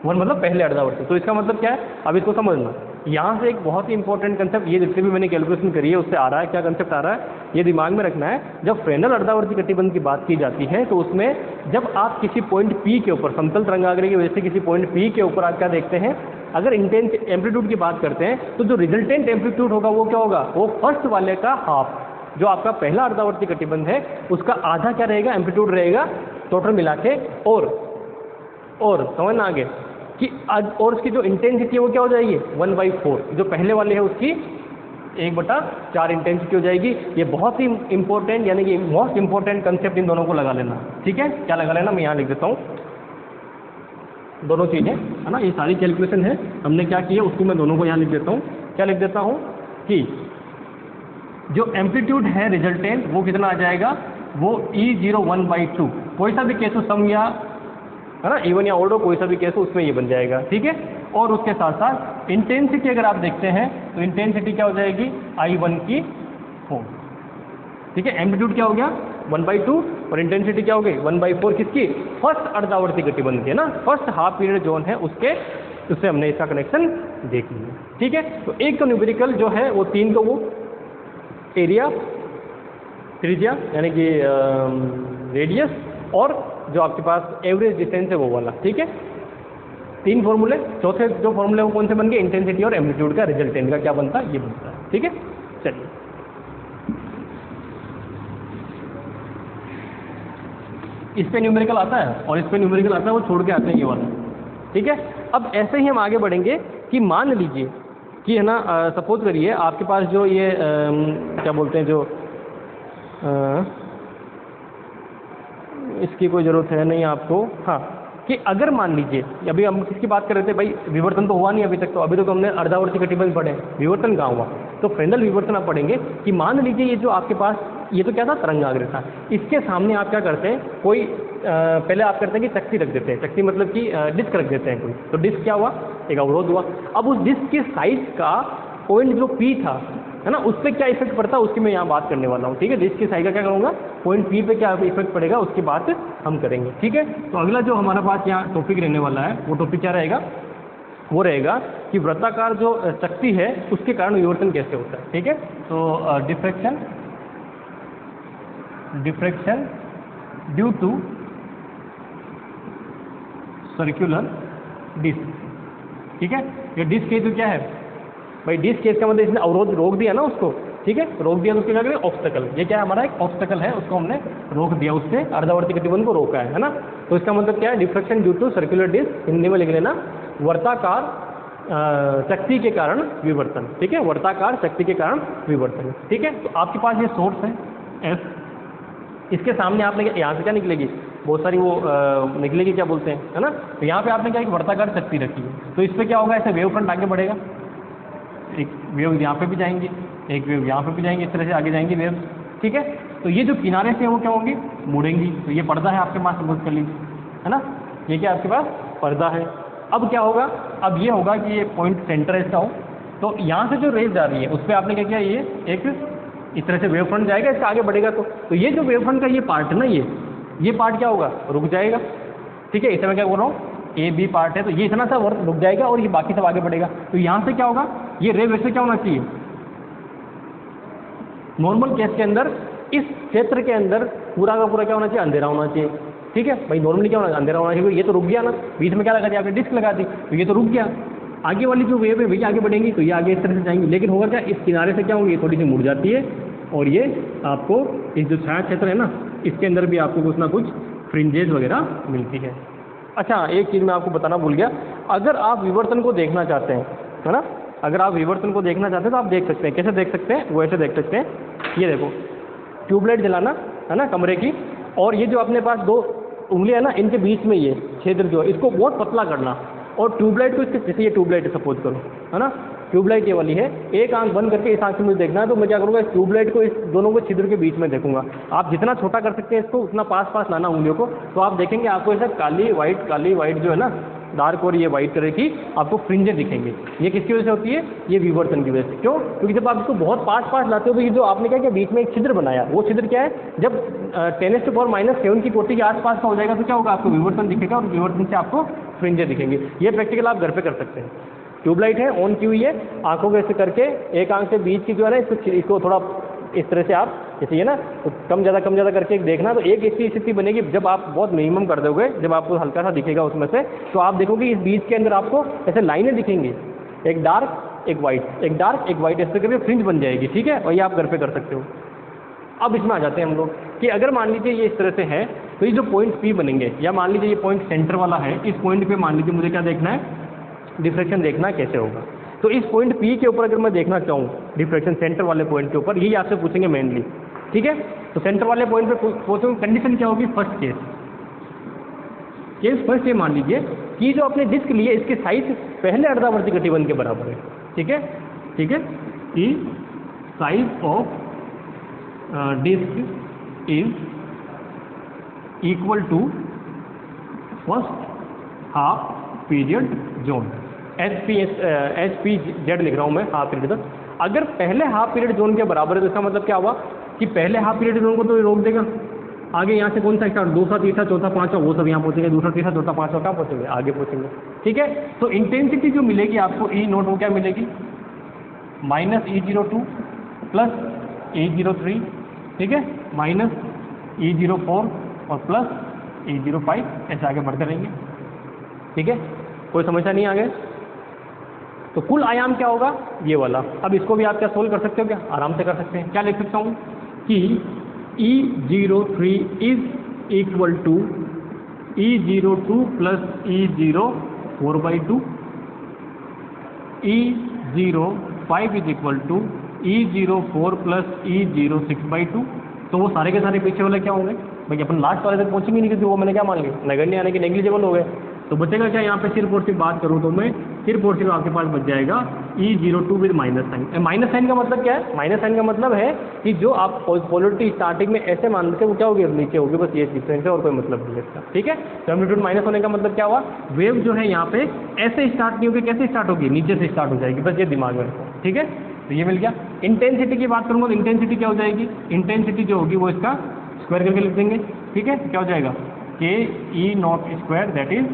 1 मतलब पहले अर्धावर्ती। तो इसका मतलब क्या है, अब इसको समझना, यहाँ से एक बहुत ही इंपॉर्टेंट कंसेप्ट, ये जितने भी मैंने कैलकुलेशन करी है उससे आ रहा है, क्या कंसेप्ट आ रहा है, ये दिमाग में रखना है। जब फ्रेनेल अर्धावर्ती कटिबंध की बात की जाती है तो उसमें जब आप किसी पॉइंट P के ऊपर, समतल तरंगाग्र की वजह से किसी पॉइंट P के ऊपर आप क्या देखते हैं, अगर इंटेंस एम्पलीट्यूड की बात करते हैं तो जो रिजल्टेंट एम्पलीट्यूड होगा वो क्या होगा, वो फर्स्ट वाले का हाफ, जो आपका पहला अर्धावर्ती कटिबंध है उसका आधा क्या रहेगा, एम्पलीट्यूड रहेगा टोटल मिला के। और समझना आगे कि और उसकी जो इंटेंसिटी है वो क्या हो जाएगी, 1/4, जो पहले वाले है उसकी 1/4 इंटेंसिटी हो जाएगी। ये बहुत ही इंपॉर्टेंट यानी कि मोस्ट इंपॉर्टेंट कंसेप्ट इन दोनों को लगा लेना, ठीक है। क्या लगा लेना, मैं यहाँ लिख देता हूँ दोनों चीज़ें, है ना, ये सारी कैलकुलेशन है हमने क्या की है उसको मैं दोनों को यहाँ लिख देता हूँ। क्या लिख देता हूँ कि जो एम्पलीट्यूड है रिजल्टेंट वो कितना आ जाएगा, वो E01/2, कोई सा भी केस हो, सम या है ना, इवन या ऑड हो, कोई सा भी केस हो उसमें ये बन जाएगा, ठीक है। और उसके साथ साथ इंटेंसिटी अगर आप देखते हैं तो इंटेंसिटी क्या हो जाएगी, I1/4, ठीक है। एम्पलीट्यूड क्या हो गया 1/2 और इंटेंसिटी क्या हो गई 1/4, किसकी, फर्स्ट अर्धावर्ती कटिबंध के ना, फर्स्ट हाफ पीरियड जोन है उससे हमने इसका कनेक्शन देख लिया, ठीक है। तो एक तो न्यूमेरिकल जो है वो 3 तो वो एरिया, त्रिज्या यानी कि रेडियस, और जो आपके पास एवरेज डिस्टेंस है वो वाला, ठीक है। 3 फॉर्मूले, चौथे जो फॉर्मूले वो कौन से बन गए, इंटेंसिटी और एम्पलीट्यूड का रिजल्टेंट का क्या बनता है, ये बनता है, ठीक है। चलिए इस पे न्यूमेरिकल आता है और इस पे न्यूमेरिकल आता है, वो छोड़ के आते हैं ये वाला, ठीक है। अब ऐसे ही हम आगे बढ़ेंगे कि मान लीजिए कि है ना, सपोज करिए आपके पास जो ये क्या बोलते हैं, जो इसकी कोई ज़रूरत है नहीं आपको, हाँ, कि अगर मान लीजिए अभी हम किसकी बात कर रहे थे भाई, विवर्तन तो हुआ नहीं अभी तक, तो अभी तो हमने अर्धावर्ती कटिबंध पढ़े, विवर्तन कहाँ हुआ, तो फ्रेनेल विवर्तन आप पढ़ेंगे कि मान लीजिए ये जो आपके पास ये तो क्या था, तरंगाग्र था, इसके सामने आप क्या करते हैं, कोई पहले आप करते हैं कि चक्ति रख देते हैं, चक्ति मतलब कि डिस्क रख देते हैं कोई, तो डिस्क क्या हुआ, एक अवरोध हुआ। अब उस डिस्क के साइज का पॉइंट जो P था, है ना, उस पर क्या इफेक्ट पड़ता है उसकी मैं यहाँ बात करने वाला हूँ, ठीक है। डिस्क की साइज का क्या करूँगा, पॉइंट P पे क्या इफेक्ट पड़ेगा उसकी बात हम करेंगे, ठीक है। तो अगला जो हमारा पास यहाँ टॉपिक रहने वाला है वो टॉपिक क्या रहेगा, वो रहेगा कि वृत्ताकार जो चक्ति है उसके कारण विवर्तन कैसे होता है, ठीक है। तो diffraction due to circular disc, ठीक है। ये डिस्क केस जो क्या है भाई, डिस्क केस का मतलब इसने अवरोध रोक दिया ना उसको, ठीक है, रोक दिया तो उसके क्या करें, ऑब्स्टेकल, ये क्या है हमारा एक ऑब्स्टेकल है, उसको हमने रोक दिया, उससे अर्धावर्ती कटिबंध को रोका है ना। तो इसका मतलब क्या है, diffraction due to circular disc, Hindi में लिख लेना वर्ताकार शक्ति के कारण विवर्तन, ठीक है, वर्ताकार शक्ति के कारण विवर्तन, ठीक है। तो आपके पास ये सोर्स है एस, इसके सामने आपने यहाँ से क्या निकलेगी, बहुत सारी वो निकलेगी, क्या बोलते हैं, है ना। तो यहाँ पे आपने क्या एक वर्ताकार शक्ति रखी है, तो इस पर क्या होगा, ऐसे वेव फ्रंट आगे बढ़ेगा, एक वेव यहाँ पे भी जाएंगी, एक वेव यहाँ पे भी जाएंगे, इस तरह से आगे जाएंगी वेव, ठीक है। तो ये जो किनारे से वो क्या होंगी, मुड़ेंगी। तो ये पर्दा है आपके पास, सपोज कर लीजिए, है ना, ये क्या आपके पास पर्दा है। अब क्या होगा, अब ये होगा कि ये पॉइंट सेंटर ऐसा हो, तो यहाँ से जो रेज जा रही है उस पर आपने क्या किया, ये एक इस तरह से वेव फ्रंट जाएगा, इसका आगे बढ़ेगा। तो ये जो वेव फ्रंट का ये पार्ट है ना, ये पार्ट क्या होगा, रुक जाएगा। ठीक है, इसे मैं क्या बोल रहा हूँ, ए बी पार्ट है तो ये इतना सा वर्क रुक जाएगा और ये बाकी सब आगे बढ़ेगा। तो यहाँ से क्या होगा, ये रे वैसे क्या होना चाहिए, नॉर्मल केस के अंदर इस क्षेत्र के अंदर पूरा का पूरा क्या होना चाहिए, अंधेरा होना चाहिए। ठीक है भाई, नॉर्मली क्या होना, अंधेरा होना चाहिए। ये तो रुक गया ना, बीच में क्या लगा दिया आपने, डिस्क लगा दी, तो ये तो रुक गया। आगे वाली जो वेव है भैया आगे बढ़ेंगी तो ये आगे इस तरह से जाएंगी, लेकिन होगा क्या, इस किनारे से क्या होगी, ये थोड़ी सी मुड़ जाती है और ये आपको इस जो छाया क्षेत्र है ना, इसके अंदर भी आपको कुछ ना कुछ फ्रिंजेस वगैरह मिलती है। अच्छा, एक चीज़ मैं आपको बताना भूल गया, अगर आप विवर्तन को देखना चाहते हैं, है ना, अगर आप विवर्तन को देखना चाहते हैं तो आप देख सकते हैं। कैसे देख सकते हैं, वो ऐसे देख सकते हैं। ये देखो, ट्यूबलाइट जलाना है ना कमरे की, और ये जो अपने पास दो उंगलियां है ना, इनके बीच में ये छिद्र जो है इसको बहुत पतला करना, और ट्यूबलाइट को इसके, जैसे ये ट्यूबलाइट है सपोज करो, है ना, ट्यूबलाइट ये वाली है, एक आंख बंद करके इस आंख से मुझे देखना है, तो मैं क्या करूँगा, इस ट्यूबलाइट को इस दोनों को छिद्र के बीच में देखूंगा। आप जितना छोटा कर सकते हैं इसको, उतना पास पास लाना उंगलियों को, तो आप देखेंगे आपको ऐसा काली वाइट जो है ना, डार्क और ये वाइट कलर की आपको फ्रिंजें दिखेंगे। ये किसकी वजह से होती है, ये विवर्तन की वजह से। क्यों, क्योंकि जब आप इसको बहुत पास लाते हो तो ये जो आपने क्या किया, बीच में एक छिद्र बनाया, वो छिद्र क्या है, जब 10⁻⁷ की कोटि के आसपास का हो जाएगा तो क्या होगा, आपको विवर्तन दिखेगा और विवर्तन से आपको फ्रिंजें दिखेंगे। ये प्रैक्टिकल आप घर पे कर सकते हैं। ट्यूबलाइट है, ऑन की हुई है, आंखों को ऐसे करके एक आंख से बीच की जो है ना, इसको थोड़ा इस तरह से आप, जैसे ये ना, तो कम ज़्यादा करके देखना, तो एक ऐसी स्थिति बनेगी जब आप बहुत मिनिमम कर दोगे, जब आपको हल्का सा दिखेगा उसमें से, तो आप देखोगे इस बीच के अंदर आपको ऐसे लाइनें दिखेंगी, एक डार्क एक वाइट, एक डार्क एक वाइट, ऐसे करके फ्रिंज बन जाएगी। ठीक है, और ये आप घर पे कर सकते हो। अब इसमें आ जाते हैं हम लोग कि अगर मान लीजिए ये इस तरह से है, तो ये जो पॉइंट P बनेंगे, या मान लीजिए ये पॉइंट सेंटर वाला है, इस पॉइंट पे मान लीजिए मुझे क्या देखना है, डिफ्रैक्शन देखना कैसे होगा। तो इस पॉइंट P के ऊपर अगर मैं देखना चाहूँ डिफ्रैक्शन, सेंटर वाले पॉइंट के ऊपर, यही आपसे पूछेंगे मेनली। ठीक है, तो सेंटर वाले पॉइंट पे पूछेंगे, कंडीशन क्या होगी, फर्स्ट केस फर्स्ट ये मान लीजिए कि जो आपने डिस्क ली है इसके साइज पहले अर्धावर्ती कटिबंध के बराबर है। ठीक है, कि size of disc is equal to first half period zone, HPZ लिख रहा हूँ मैं, हाफ पीरियड तक। अगर पहले हाफ पीरियड जोन के बराबर है तो इसका मतलब क्या हुआ कि पहले हाफ पीरियड जोन को तो रोक देगा, आगे यहाँ से कौन सा स्टार्ट, दूसरा तीसरा चौथा पांचवा वो सब यहाँ पहुँचेंगे, दूसरा तीसरा चौथा पांचवा कहाँ पहुँचेंगे, आगे पहुँचेंगे। ठीक है, तो इंटेंसिटी जो मिलेगी आपको E0 वो क्या मिलेगी, -E02 प्लस E03, ठीक है, -E04 और प्लस E05, ऐसे आगे बढ़ते रहेंगे। ठीक है, कोई समस्या नहीं आगे। तो कुल आयाम क्या होगा, ये वाला। अब इसको भी आप क्या सोल्व कर सकते हो, क्या आराम से कर सकते हैं। क्या लिख सकता हूँ कि E03 is equal to E02 plus E04/2, E05 is equal to E04 plus E06/2। तो वो सारे के सारे पीछे वाले क्या होंगे भाई, अपन लास्ट वाले तक पहुँचेंगे नहीं, क्योंकि वो मैंने क्या मान लिया, नगण्य यानी कि नेग्लिजिबल हो गए। तो बचेगा क्या यहाँ पे, सिर्फ और सिर्फ बात करूँ तो मैं सिर्फ और सिर्फ आपके पास बच जाएगा E02 with minus sign. Minus sign का मतलब क्या है, माइनस साइन का मतलब है कि जो आप पोलरिटी स्टार्टिंग में ऐसे मान लेते हैं वो क्या होगी, नीचे होगी, बस ये डिफरेंस है और कोई मतलब नहीं है इसका। ठीक है, तो एम्पलीट्यूड माइनस होने का मतलब क्या हुआ, वेव जो है यहाँ पे ऐसे स्टार्ट नहीं होगी, कैसे स्टार्ट होगी, नीचे से स्टार्ट हो जाएगी, बस ये दिमाग में रखो। ठीक है, तो ये मिल गया। इंटेंसिटी की बात करूँगा तो इंटेंसिटी क्या हो जाएगी, इंटेंसिटी जो होगी वो इसका स्क्वायर करके लिख देंगे। ठीक है, क्या हो जाएगा, KE0² that is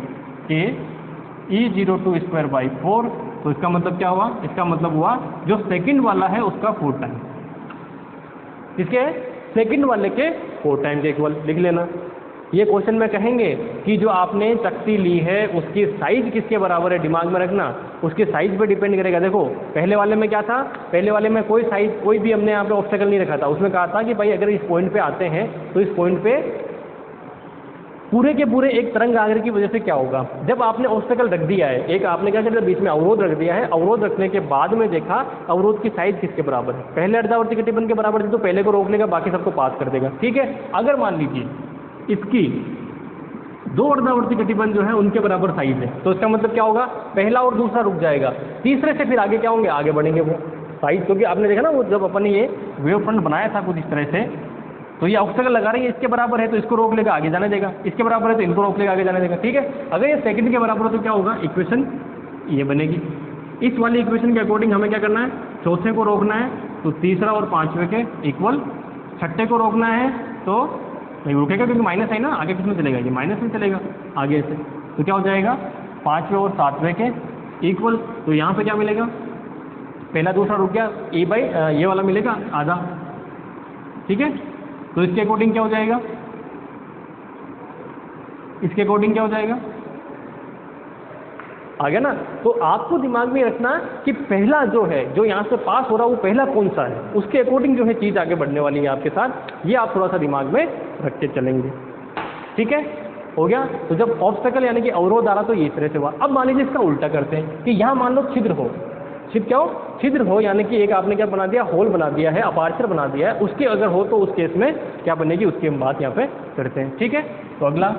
KE02 square by 4। तो इसका मतलब क्या हुआ, इसका मतलब हुआ जो सेकंड वाला है उसका 4 टाइम, इसके सेकंड वाले के 4 टाइम के इक्वल लिख लेना। ये क्वेश्चन में कहेंगे कि जो आपने चकती ली है उसकी साइज किसके बराबर है, दिमाग में रखना, उसके साइज पे डिपेंड करेगा। देखो पहले वाले में क्या था, पहले वाले में कोई साइज, कोई भी हमने यहाँ पे ऑब्स्टेकल नहीं रखा था। उसमें कहा था कि भाई अगर इस पॉइंट पे आते हैं तो इस पॉइंट पे पूरे के पूरे एक तरंग आगरे की वजह से क्या होगा, जब आपने ऑब्स्टेकल रख दिया है, एक आपने क्या किया, बीच में अवरोध रख दिया है, अवरोध रखने के बाद में देखा अवरोध की साइज किसके बराबर है, पहले अर्धावर्ती कटिबंध के बराबर थी तो पहले को रोक लेगा, बाकी सबको पास कर देगा। ठीक है, अगर मान लीजिए इसकी 2 अर्धावर्ती कटिबंध जो है उनके बराबर साइज है, तो इसका मतलब क्या होगा, पहला और दूसरा रुक जाएगा, तीसरे से फिर आगे क्या होंगे, आगे बढ़ेंगे वो साइज। क्योंकि आपने देखा ना वो जब अपन ने ये वेव फ्रंट बनाया था कुछ इस तरह से, तो ये ऑब्स्टेकल लगा रही है, इसके बराबर है तो इसको रोक लेगा, आगे जाने देगा, इसके बराबर है तो इनको रोक लेगा, आगे जाने देगा। ठीक है, अगर ये सेकंड के बराबर हो तो क्या होगा, इक्वेशन ये बनेगी। इस वाली इक्वेशन के अकॉर्डिंग हमें क्या करना है, चौथे को रोकना है तो तीसरा और पांचवे के इक्वल, छठे को रोकना है तो नहीं रुकेगा क्योंकि माइनस है ना, आगे किस में चलेगा, ये माइनस में चलेगा आगे से। तो क्या हो जाएगा 5वें और 7वें के इक्वल, तो यहाँ पे क्या मिलेगा, पहला दूसरा रुक गया, ए बाई ये वाला मिलेगा आधा, ठीक है। तो इसके अकॉर्डिंग क्या हो जाएगा, इसके अकॉर्डिंग क्या हो जाएगा, आ गया ना। तो आपको दिमाग में रखना कि पहला जो है, जो यहाँ से पास हो रहा है वो पहला कौन सा है, उसके अकॉर्डिंग जो है चीज़ आगे बढ़ने वाली है आपके साथ, ये आप थोड़ा सा दिमाग में रख के चलेंगे, ठीक है। हो गया। तो जब ऑब्स्टेकल यानी कि अवरोध आ रहा तो ये इस तरह से हुआ। अब मान लीजिए इसका उल्टा करते हैं कि यहाँ मान लो छिद्र हो, छिद्र क्या हो, छिद्र हो यानी कि एक आपने क्या बना दिया, होल बना दिया है, अपार्चर बना दिया है, उसके अगर हो तो उस केस में क्या बनेगी, उसकी हम बात यहाँ पे करते हैं, ठीक है। तो अगला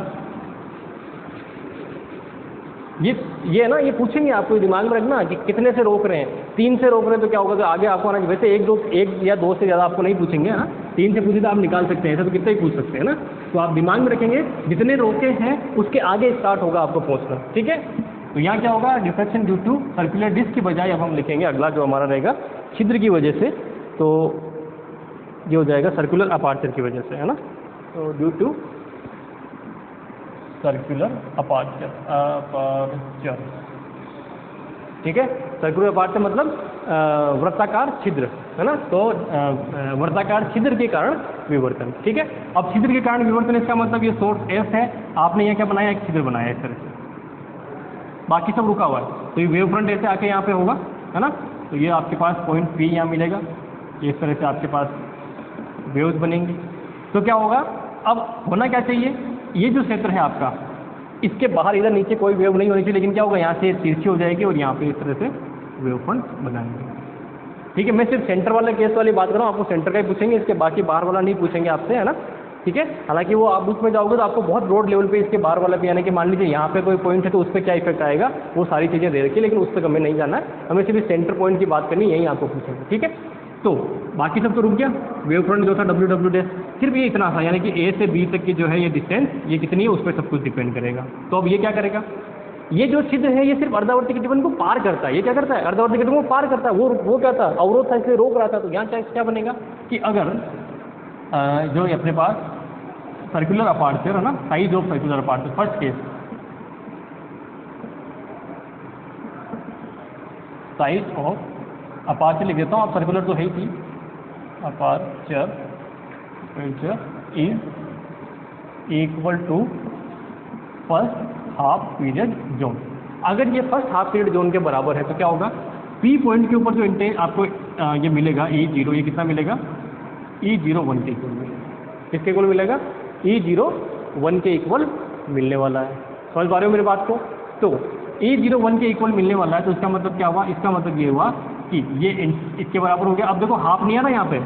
ये है ना, ये पूछेंगे आपको दिमाग में रखना कि कितने से रोक रहे हैं, 3 से रोक रहे हैं तो क्या होगा, तो आगे आपको आना, वैसे 1 या 2 से ज़्यादा आपको नहीं पूछेंगे, है ना, 3 से पूछे तो आप निकाल सकते हैं, ऐसा तो कितना ही पूछ सकते हैं ना। तो आप दिमाग में रखेंगे जितने रोके हैं उसके आगे स्टार्ट होगा आपको पहुँचना, ठीक है। तो यहाँ क्या होगा, diffraction due to circular disc की बजाय अब हम लिखेंगे अगला जो हमारा रहेगा छिद्र की वजह से, तो ये हो जाएगा सर्कुलर अपार्चर की वजह से, है ना। तो ड्यू टू सर्कुलर अपार्चर, ठीक है। सर्कुलर अपार्चर मतलब वृत्ताकार छिद्र, है ना। तो वृत्ताकार छिद्र के कारण विवर्तन, ठीक है। अब छिद्र के कारण विवर्तन, इसका मतलब ये सोर्स एस है, आपने यहाँ क्या बनाया, एक छिद्र बनाया इस तरह से, बाकी सब रुका हुआ है, तो ये वेव फ्रंट ऐसे आके यहाँ पे होगा, है ना। तो ये आपके पास पॉइंट पी यहाँ मिलेगा, इस तरह से आपके पास वेव्स बनेंगी। तो क्या होगा, अब होना क्या चाहिए, ये जो क्षेत्र है आपका, इसके बाहर इधर नीचे कोई वेव नहीं होनी चाहिए, लेकिन क्या होगा, यहाँ से तिरछी हो जाएगी और यहाँ पे इस तरह से वेव फ्रंट बनाएंगे, ठीक है। मैं सिर्फ सेंटर वाले केस वाली बात कर रहा हूँ, आपको सेंटर का ही पूछेंगे, इसके बाकी बाहर वाला नहीं पूछेंगे आपसे, है ना, ठीक है। हालांकि वो आप उसमें जाओगे तो आपको बहुत ब्रॉड लेवल पे इसके बाहर वाला भी, यानी कि मान लीजिए यहाँ पे कोई पॉइंट है तो उस पर क्या इफेक्ट आएगा, वो सारी चीज़ें दे रखी है, लेकिन उस पर हमें नहीं जाना है, हमें सिर्फ सेंटर पॉइंट की बात करनी, यही आपको पूछेंगे, ठीक है। तो बाकी सब तो रुक गया, वेव फ्रंट जो था W सिर्फ ये इतना था, यानी कि ए से बी तक की जो है ये डिस्टेंस, ये कितनी है उस पर सब कुछ डिपेंड करेगा। तो अब ये क्या करेगा, ये जो छिद्र है ये सिर्फ अर्धावर्ती कटिबंध को पार करता है, ये क्या करता है, अर्धावर्ती कटिबंध को पार करता है, वो क्या था, अवरोध था, इसलिए रोक रहा था। तो यहाँ क्या बनेगा कि अगर जो अपने पास सर्कुलर अपार्चर है ना, size of circular aperture, first case size of aperture लिख देता हूँ, आप सर्कुलर तो है ही थी, aperture is equal to first half period zone. अगर ये फर्स्ट हाफ पीरियड जोन के बराबर है तो क्या होगा, पी पॉइंट के ऊपर जो इंटेंस आपको ये मिलेगा E0, ये कितना मिलेगा, E0 1 के इक्वल मिलेगा, किसके इक्वल मिलेगा, E0 1 के इक्वल मिलने वाला है। समझ पा रहे हो मेरी बात को। तो E0 1 के इक्वल मिलने वाला है, तो इसका मतलब क्या हुआ, इसका मतलब ये हुआ कि ये इसके बराबर हो गया। अब देखो हाफ नहीं आ रहा, यहाँ पे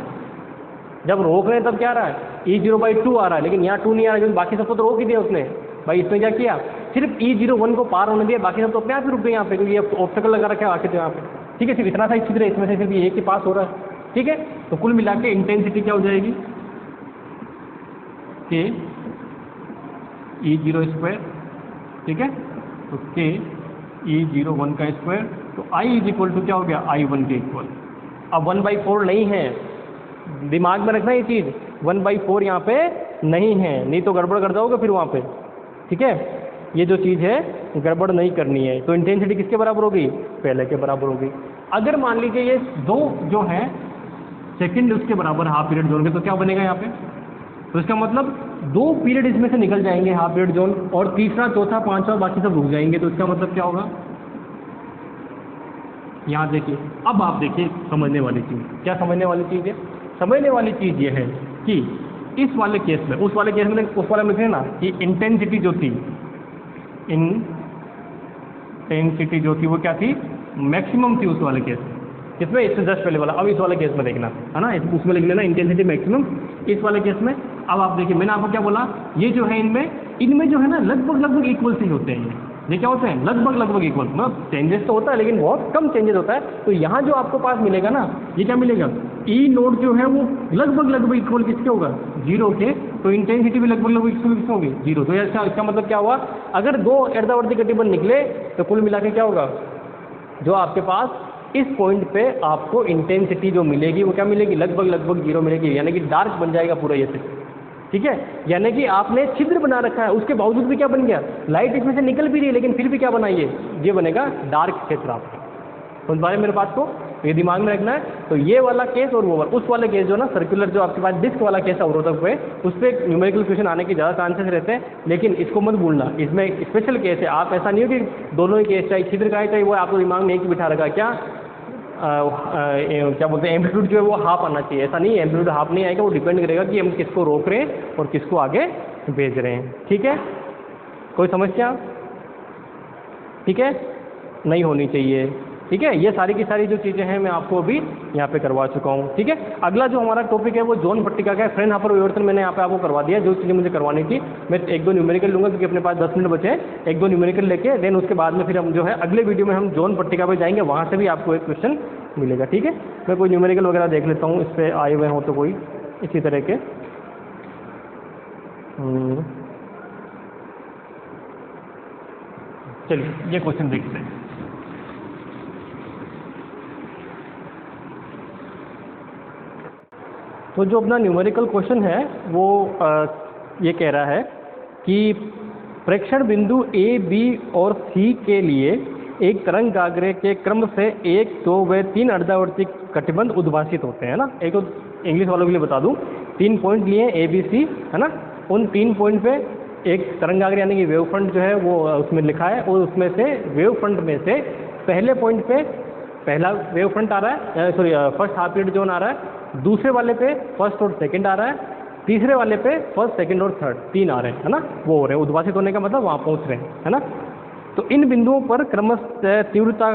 जब रोक रहे हैं तब क्या आ रहा है, E0/2 आ रहा है, लेकिन यहाँ 2 नहीं आ रहा है, क्योंकि बाकी सबको तो रोक ही दिया उसने। भाई इसमें क्या किया, सिर्फ E0 1 को पार होने दिया, बाकी सब तो अपने आप ही रुक गए यहाँ पे, क्योंकि ये ऑब्स्टेकल लगा रखा है आखिर यहाँ पे, ठीक है। सिर्फ इतना सा छिद्र है, इसमें से सिर्फ एक ही पास हो रहा है, ठीक है। तो कुल मिला के इंटेंसिटी क्या हो जाएगी, के E0², ठीक है। तो के E0 1 का स्क्वायर, तो I = क्या हो गया, I1 के इक्वल। अब 1/4 नहीं है, दिमाग में रखना ये चीज़, 1/4 यहाँ पे नहीं है, नहीं तो गड़बड़ कर जाओगे फिर वहाँ पे, ठीक है। ये जो चीज़ है गड़बड़ नहीं करनी है। तो इंटेंसिटी किसके बराबर होगी, पहले के बराबर होगी। अगर मान लीजिए ये दो जो है सेकंड उसके बराबर हाफ पीरियड जोन के, तो क्या बनेगा यहाँ पे, तो इसका मतलब 2 पीरियड इसमें से निकल जाएंगे हाफ पीरियड जोन, और तीसरा चौथा पांचवा बाकी सब रुक जाएंगे। तो इसका मतलब क्या होगा, यहाँ देखिए, अब आप देखिए समझने वाली चीज़, क्या समझने वाली चीज़ है, समझने वाली चीज़ ये है कि इस वाले केस में, उस वाले केस में उस वाले में लिखे ना कि इंटेंसिटी जो थी, इंटेंसिटी जो थी वो क्या थी, मैक्सिमम थी उस वाले केस में, किसमें, इससे जस्ट पहले वाला। अब इस वाले केस में देखना है ना, उसमें लिख लेना इंटेंसिटी मैक्सिमम इस वाले केस में। अब आप देखिए, मैंने आपको क्या बोला, ये जो है इनमें जो है ना लगभग इक्वल से होते हैं, ये क्या होते हैं, लगभग इक्वल, मतलब चेंजेस तो होता है लेकिन बहुत कम चेंजेस होता है। तो यहाँ जो आपको पास मिलेगा ना, ये क्या मिलेगा, E0 जो है वो लगभग इक्वल किसके होगा, 0 के। तो इंटेंसिटी भी लगभग किसके होगी, 0। तो इसका मतलब क्या हुआ, अगर 2 अर्धावर्ती कटिबंध निकले तो कुल मिला के क्या होगा, जो आपके पास इस पॉइंट पे आपको इंटेंसिटी जो मिलेगी वो क्या मिलेगी, लगभग 0 मिलेगी, यानी कि डार्क बन जाएगा पूरा ये से, ठीक है, यानी कि आपने छिद्र बना रखा है, उसके बावजूद भी क्या बन गया, लाइट इसमें से निकल भी रही है, लेकिन फिर भी क्या बनाइए, ये बनेगा डार्क क्षेत्र आपका। समझ पा रहे मेरे बात को, ये दिमाग में रखना है। तो ये वाला केस और वो वाला, उस वाले केस जो ना सर्कुलर जो आपके पास डिस्क वाला केस अवरोधक पे, उस पर न्यूमेरिकल क्वेश्चन आने के ज़्यादा चांसेस रहते हैं, लेकिन इसको मत भूलना, इसमें एक स्पेशल केस है। आप ऐसा नहीं हो कि दोनों ही केस चाहे छिद्र का है चाहे वो, आपको दिमाग में एक ही बिठा रखा है क्या, क्या बोलते हैं, एम्पलीट्यूड जो है वो हाफ आना चाहिए। ऐसा नहीं है, एम्पलीट्यूड हाफ नहीं आएगा, वो डिपेंड करेगा कि हम किसको रोक रहे हैं और किसको आगे भेज रहे हैं। ठीक है, कोई समस्या? ठीक है, नहीं होनी चाहिए। ठीक है, ये सारी की सारी जो चीज़ें हैं मैं आपको अभी यहाँ पे करवा चुका हूँ। ठीक है, अगला जो हमारा टॉपिक है वो जोन पट्टिका का है। फ्रेनहोफर विवर्तन मैंने यहाँ पे आपको करवा दिया, जो चीज़ें मुझे करवानी थी। मैं एक दो न्यूमेरिकल लूँगा क्योंकि अपने पास 10 मिनट बचे हैं, एक दो न्यूमेरिकल लेके देन उसके बाद में फिर हम जो है अगले वीडियो में हम जोन पट्टिका पर जाएंगे, वहाँ से भी आपको एक क्वेश्चन मिलेगा। ठीक है, मैं कोई न्यूमेरिकल वगैरह देख लेता हूँ, इस पर आए हुए हों तो कोई इसी तरह के। चलिए ये क्वेश्चन देखते हैं। तो जो अपना न्यूमेरिकल क्वेश्चन है वो ये कह रहा है कि प्रेक्षण बिंदु ए, बी और सी के लिए एक तरंगाग्र के क्रम से 1, 2 व 3 अर्धावर्ती कटिबंध उद्भासित होते हैं ना। एक तो इंग्लिश वालों के लिए बता दूं, 3 पॉइंट लिए ए बी सी है ना, उन 3 पॉइंट पे एक तरंगाग्र यानी कि वेव फ्रंट जो है वो उसमें लिखा है, और उसमें से वेव फ्रंट में से पहले पॉइंट पे पहला वेव फ्रंट आ रहा है, sorry first half period zone आ रहा है, दूसरे वाले पे फर्स्ट और सेकंड आ रहा है, तीसरे वाले पे फर्स्ट, सेकंड और थर्ड 3 आ रहे हैं है ना, वो हो रहे हैं उद्भासित होने का मतलब वहाँ पहुँच रहे हैं है ना। तो इन बिंदुओं पर क्रमशः तीव्रता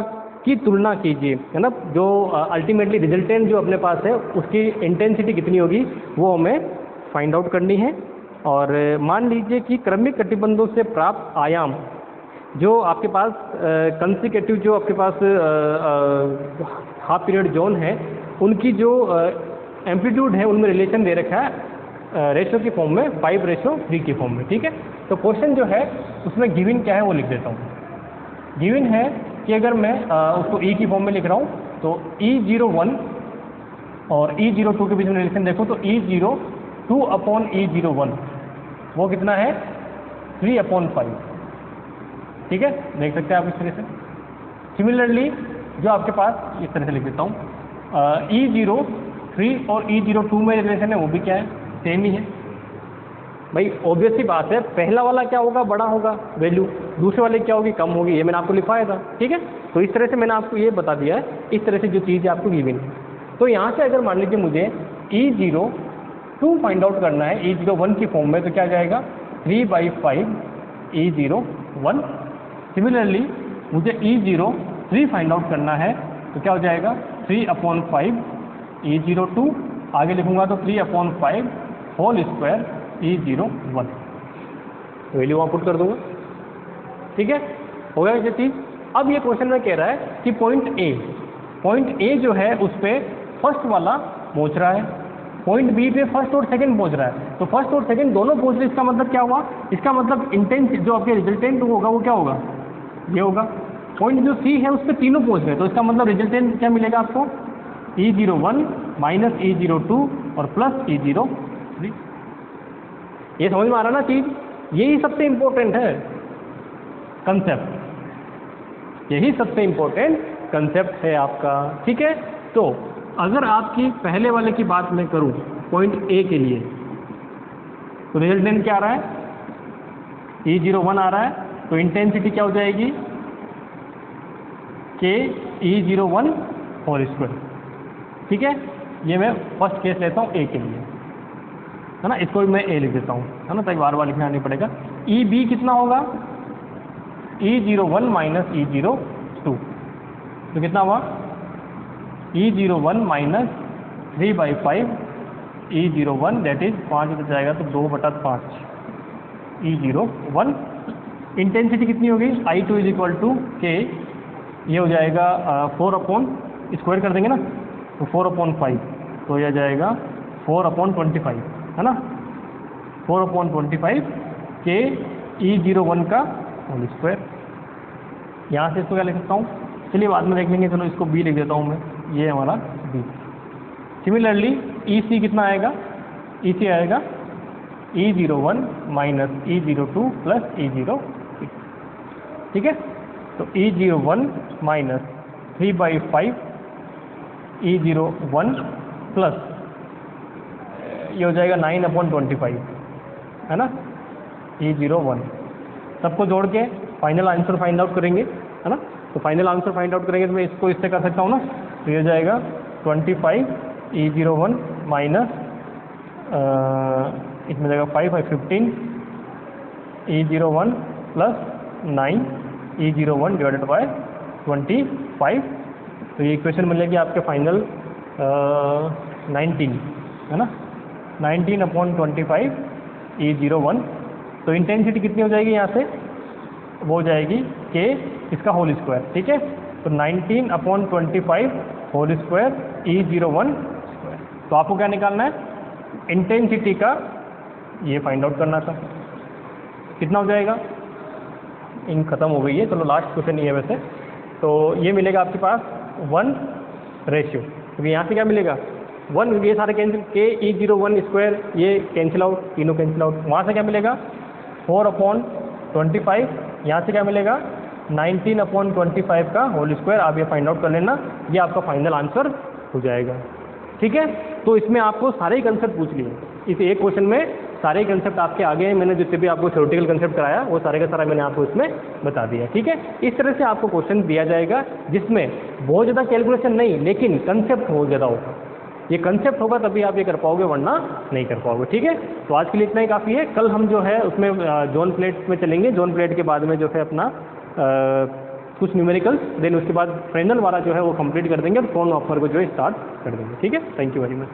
की तुलना कीजिए है ना, जो अल्टीमेटली रिजल्टेंट जो अपने पास है उसकी इंटेंसिटी कितनी होगी वो हमें फाइंड आउट करनी है। और मान लीजिए कि क्रमिक कटिबंधों से प्राप्त आयाम जो आपके पास कंसिक्यूटिव जो आपके पास हाफ पीरियड जोन है उनकी जो एम्पलीट्यूड है उनमें रिलेशन दे रखा है रेशो की फॉर्म में 5:3 की फॉर्म में। ठीक है, तो क्वेश्चन जो है उसमें गिवन क्या है वो लिख देता हूँ। गिवन है कि अगर मैं उसको ई की फॉर्म में लिख रहा हूँ तो E01 और E02 के बीच में रिलेशन देखो तो E02 अपॉन E01 वो कितना है 3/5। ठीक है, देख सकते हैं आप इस तरह से। सिमिलरली जो आपके पास इस तरह से लिख देता हूँ E03 और E02 में रिलेशन है वो भी क्या है, सेम ही है। भाई ऑब्वियस सी बात है, पहला वाला क्या होगा, बड़ा होगा वैल्यू, दूसरे वाले क्या होगी, कम होगी, ये मैंने आपको लिखवाया था। ठीक है, तो इस तरह से मैंने आपको ये बता दिया है, इस तरह से जो चीज़ आपको गिवन है। तो यहाँ से अगर मान लीजिए मुझे E02 फाइंड आउट करना है E01 की फॉर्म में, तो क्या जाएगा 3/5 E01। सिमिलरली मुझे E03 फाइंड आउट करना है तो क्या हो जाएगा 3/5 E02, आगे लिखूंगा तो 3/5 होल स्क्वायर E01, वैल्यू वहाँ पुट कर दूंगा। ठीक है, हो गया ये चीज़। अब ये क्वेश्चन में कह रहा है कि पॉइंट ए जो है उस पर फर्स्ट वाला पहुँच रहा है, पॉइंट बी पे फर्स्ट और सेकंड पहुँच रहा है, तो फर्स्ट और सेकंड दोनों पहुँच रहे, इसका मतलब क्या हुआ, इसका मतलब इंटेंस जो आपके रिजल्टेंट होगा वो क्या होगा, ये होगा। पॉइंट जो सी है उस पर तीनों पहुँच रहे, तो इसका मतलब रिजल्टेंट क्या मिलेगा आपको E01 माइनस E02 और प्लस E03। ये समझ में आ रहा ना चीज़, यही सबसे इम्पोर्टेंट है कंसेप्ट, यही सबसे इम्पोर्टेंट कंसेप्ट है आपका। ठीक है, तो अगर आपकी पहले वाले की बात मैं करूं पॉइंट ए के लिए, तो रिजल्टेंट क्या आ रहा है E01 आ रहा है, तो इंटेंसिटी क्या हो जाएगी K E01 होल स्क्वायर। ठीक है, ये मैं फर्स्ट केस लेता हूँ ए के लिए है ना, इसको भी मैं ए लिख देता हूँ है ना, ताकि बार बार लिखना नहीं पड़ेगा। EB कितना होगा E01 माइनस E02, तो कितना हुआ E01 minus 3/5 E01 that is 5 हो जाएगा तो 2/5 E01। इंटेंसिटी कितनी होगी I2 = K, ये हो जाएगा 4 स्क्वायर कर देंगे ना तो 4/5, तो यह जाएगा 4/25 है ना, 4/25 K E01 का होल स्क्वायर। यहाँ से इसको क्या लिख सकता हूँ, चलिए बाद में देख लेंगे, चलो इसको B लिख देता हूँ मैं, ये हमारा B। सिमिलरली EC कितना आएगा, EC आएगा E01 minus E02 plus E06, ठीक है। तो E01 माइनस 3/5 E01 प्लस ये हो जाएगा 9/25, है ना, E01 सबको जोड़ के फाइनल आंसर फाइंड आउट करेंगे, है ना। तो फाइनल आंसर फाइंड आउट करेंगे तो मैं इसको इससे कर सकता हूँ ना, तो ये हो जाएगा 25 E01 माइनस इसमें जाएगा 5 और 15 E01 plus 9 E01 divided by 25। तो ये इक्वेशन मिलेगी आपके फाइनल 19, है ना, 19/25 E01। तो इंटेंसिटी कितनी हो जाएगी यहाँ से, वो हो जाएगी K इसका होल स्क्वायर, ठीक है। तो 19/25 होल स्क्वायर E01 स्क्वायर। तो आपको क्या निकालना है, इंटेंसिटी का ये फाइंड आउट करना था, कितना हो जाएगा, इन खत्म हो गई है, चलो लास्ट क्वेश्चन ये है वैसे। तो ये मिलेगा आपके पास 1 रेशियो, क्योंकि यहाँ से क्या मिलेगा 1, ये सारे कैंसिल, के E01 स्क्वायर ये कैंसिल आउट, तीनों कैंसिल आउट। वहाँ से क्या मिलेगा 4/25, यहाँ से क्या मिलेगा 19/25 का होल स्क्वायर। आप ये फाइंड आउट कर लेना, ये आपका फाइनल आंसर हो जाएगा, ठीक है। तो इसमें आपको सारे ही कंसेप्ट पूछ लिए, इस एक क्वेश्चन में सारे कंसेप्ट आपके आगे हैं। मैंने जितने भी आपको थ्योरेटिकल कंसेप्ट कराया वो सारे का सारा मैंने आपको इसमें बता दिया, ठीक है। इस तरह से आपको क्वेश्चन दिया जाएगा जिसमें बहुत ज़्यादा कैलकुलेशन नहीं, लेकिन कंसेप्ट बहुत ज़्यादा होगा। ये कंसेप्ट होगा तभी आप ये कर पाओगे, वरना नहीं कर पाओगे, ठीक है। तो आज के लिए इतना ही काफ़ी है। कल हम जो है उसमें जोन प्लेट में चलेंगे, जोन प्लेट के बाद में जो है अपना कुछ न्यूमेरिकल्स, देन उसके बाद फ्रेंडल वाला जो है वो कंप्लीट कर देंगे और फोन ऑफर को जो है स्टार्ट कर देंगे, ठीक है। Thank you very much.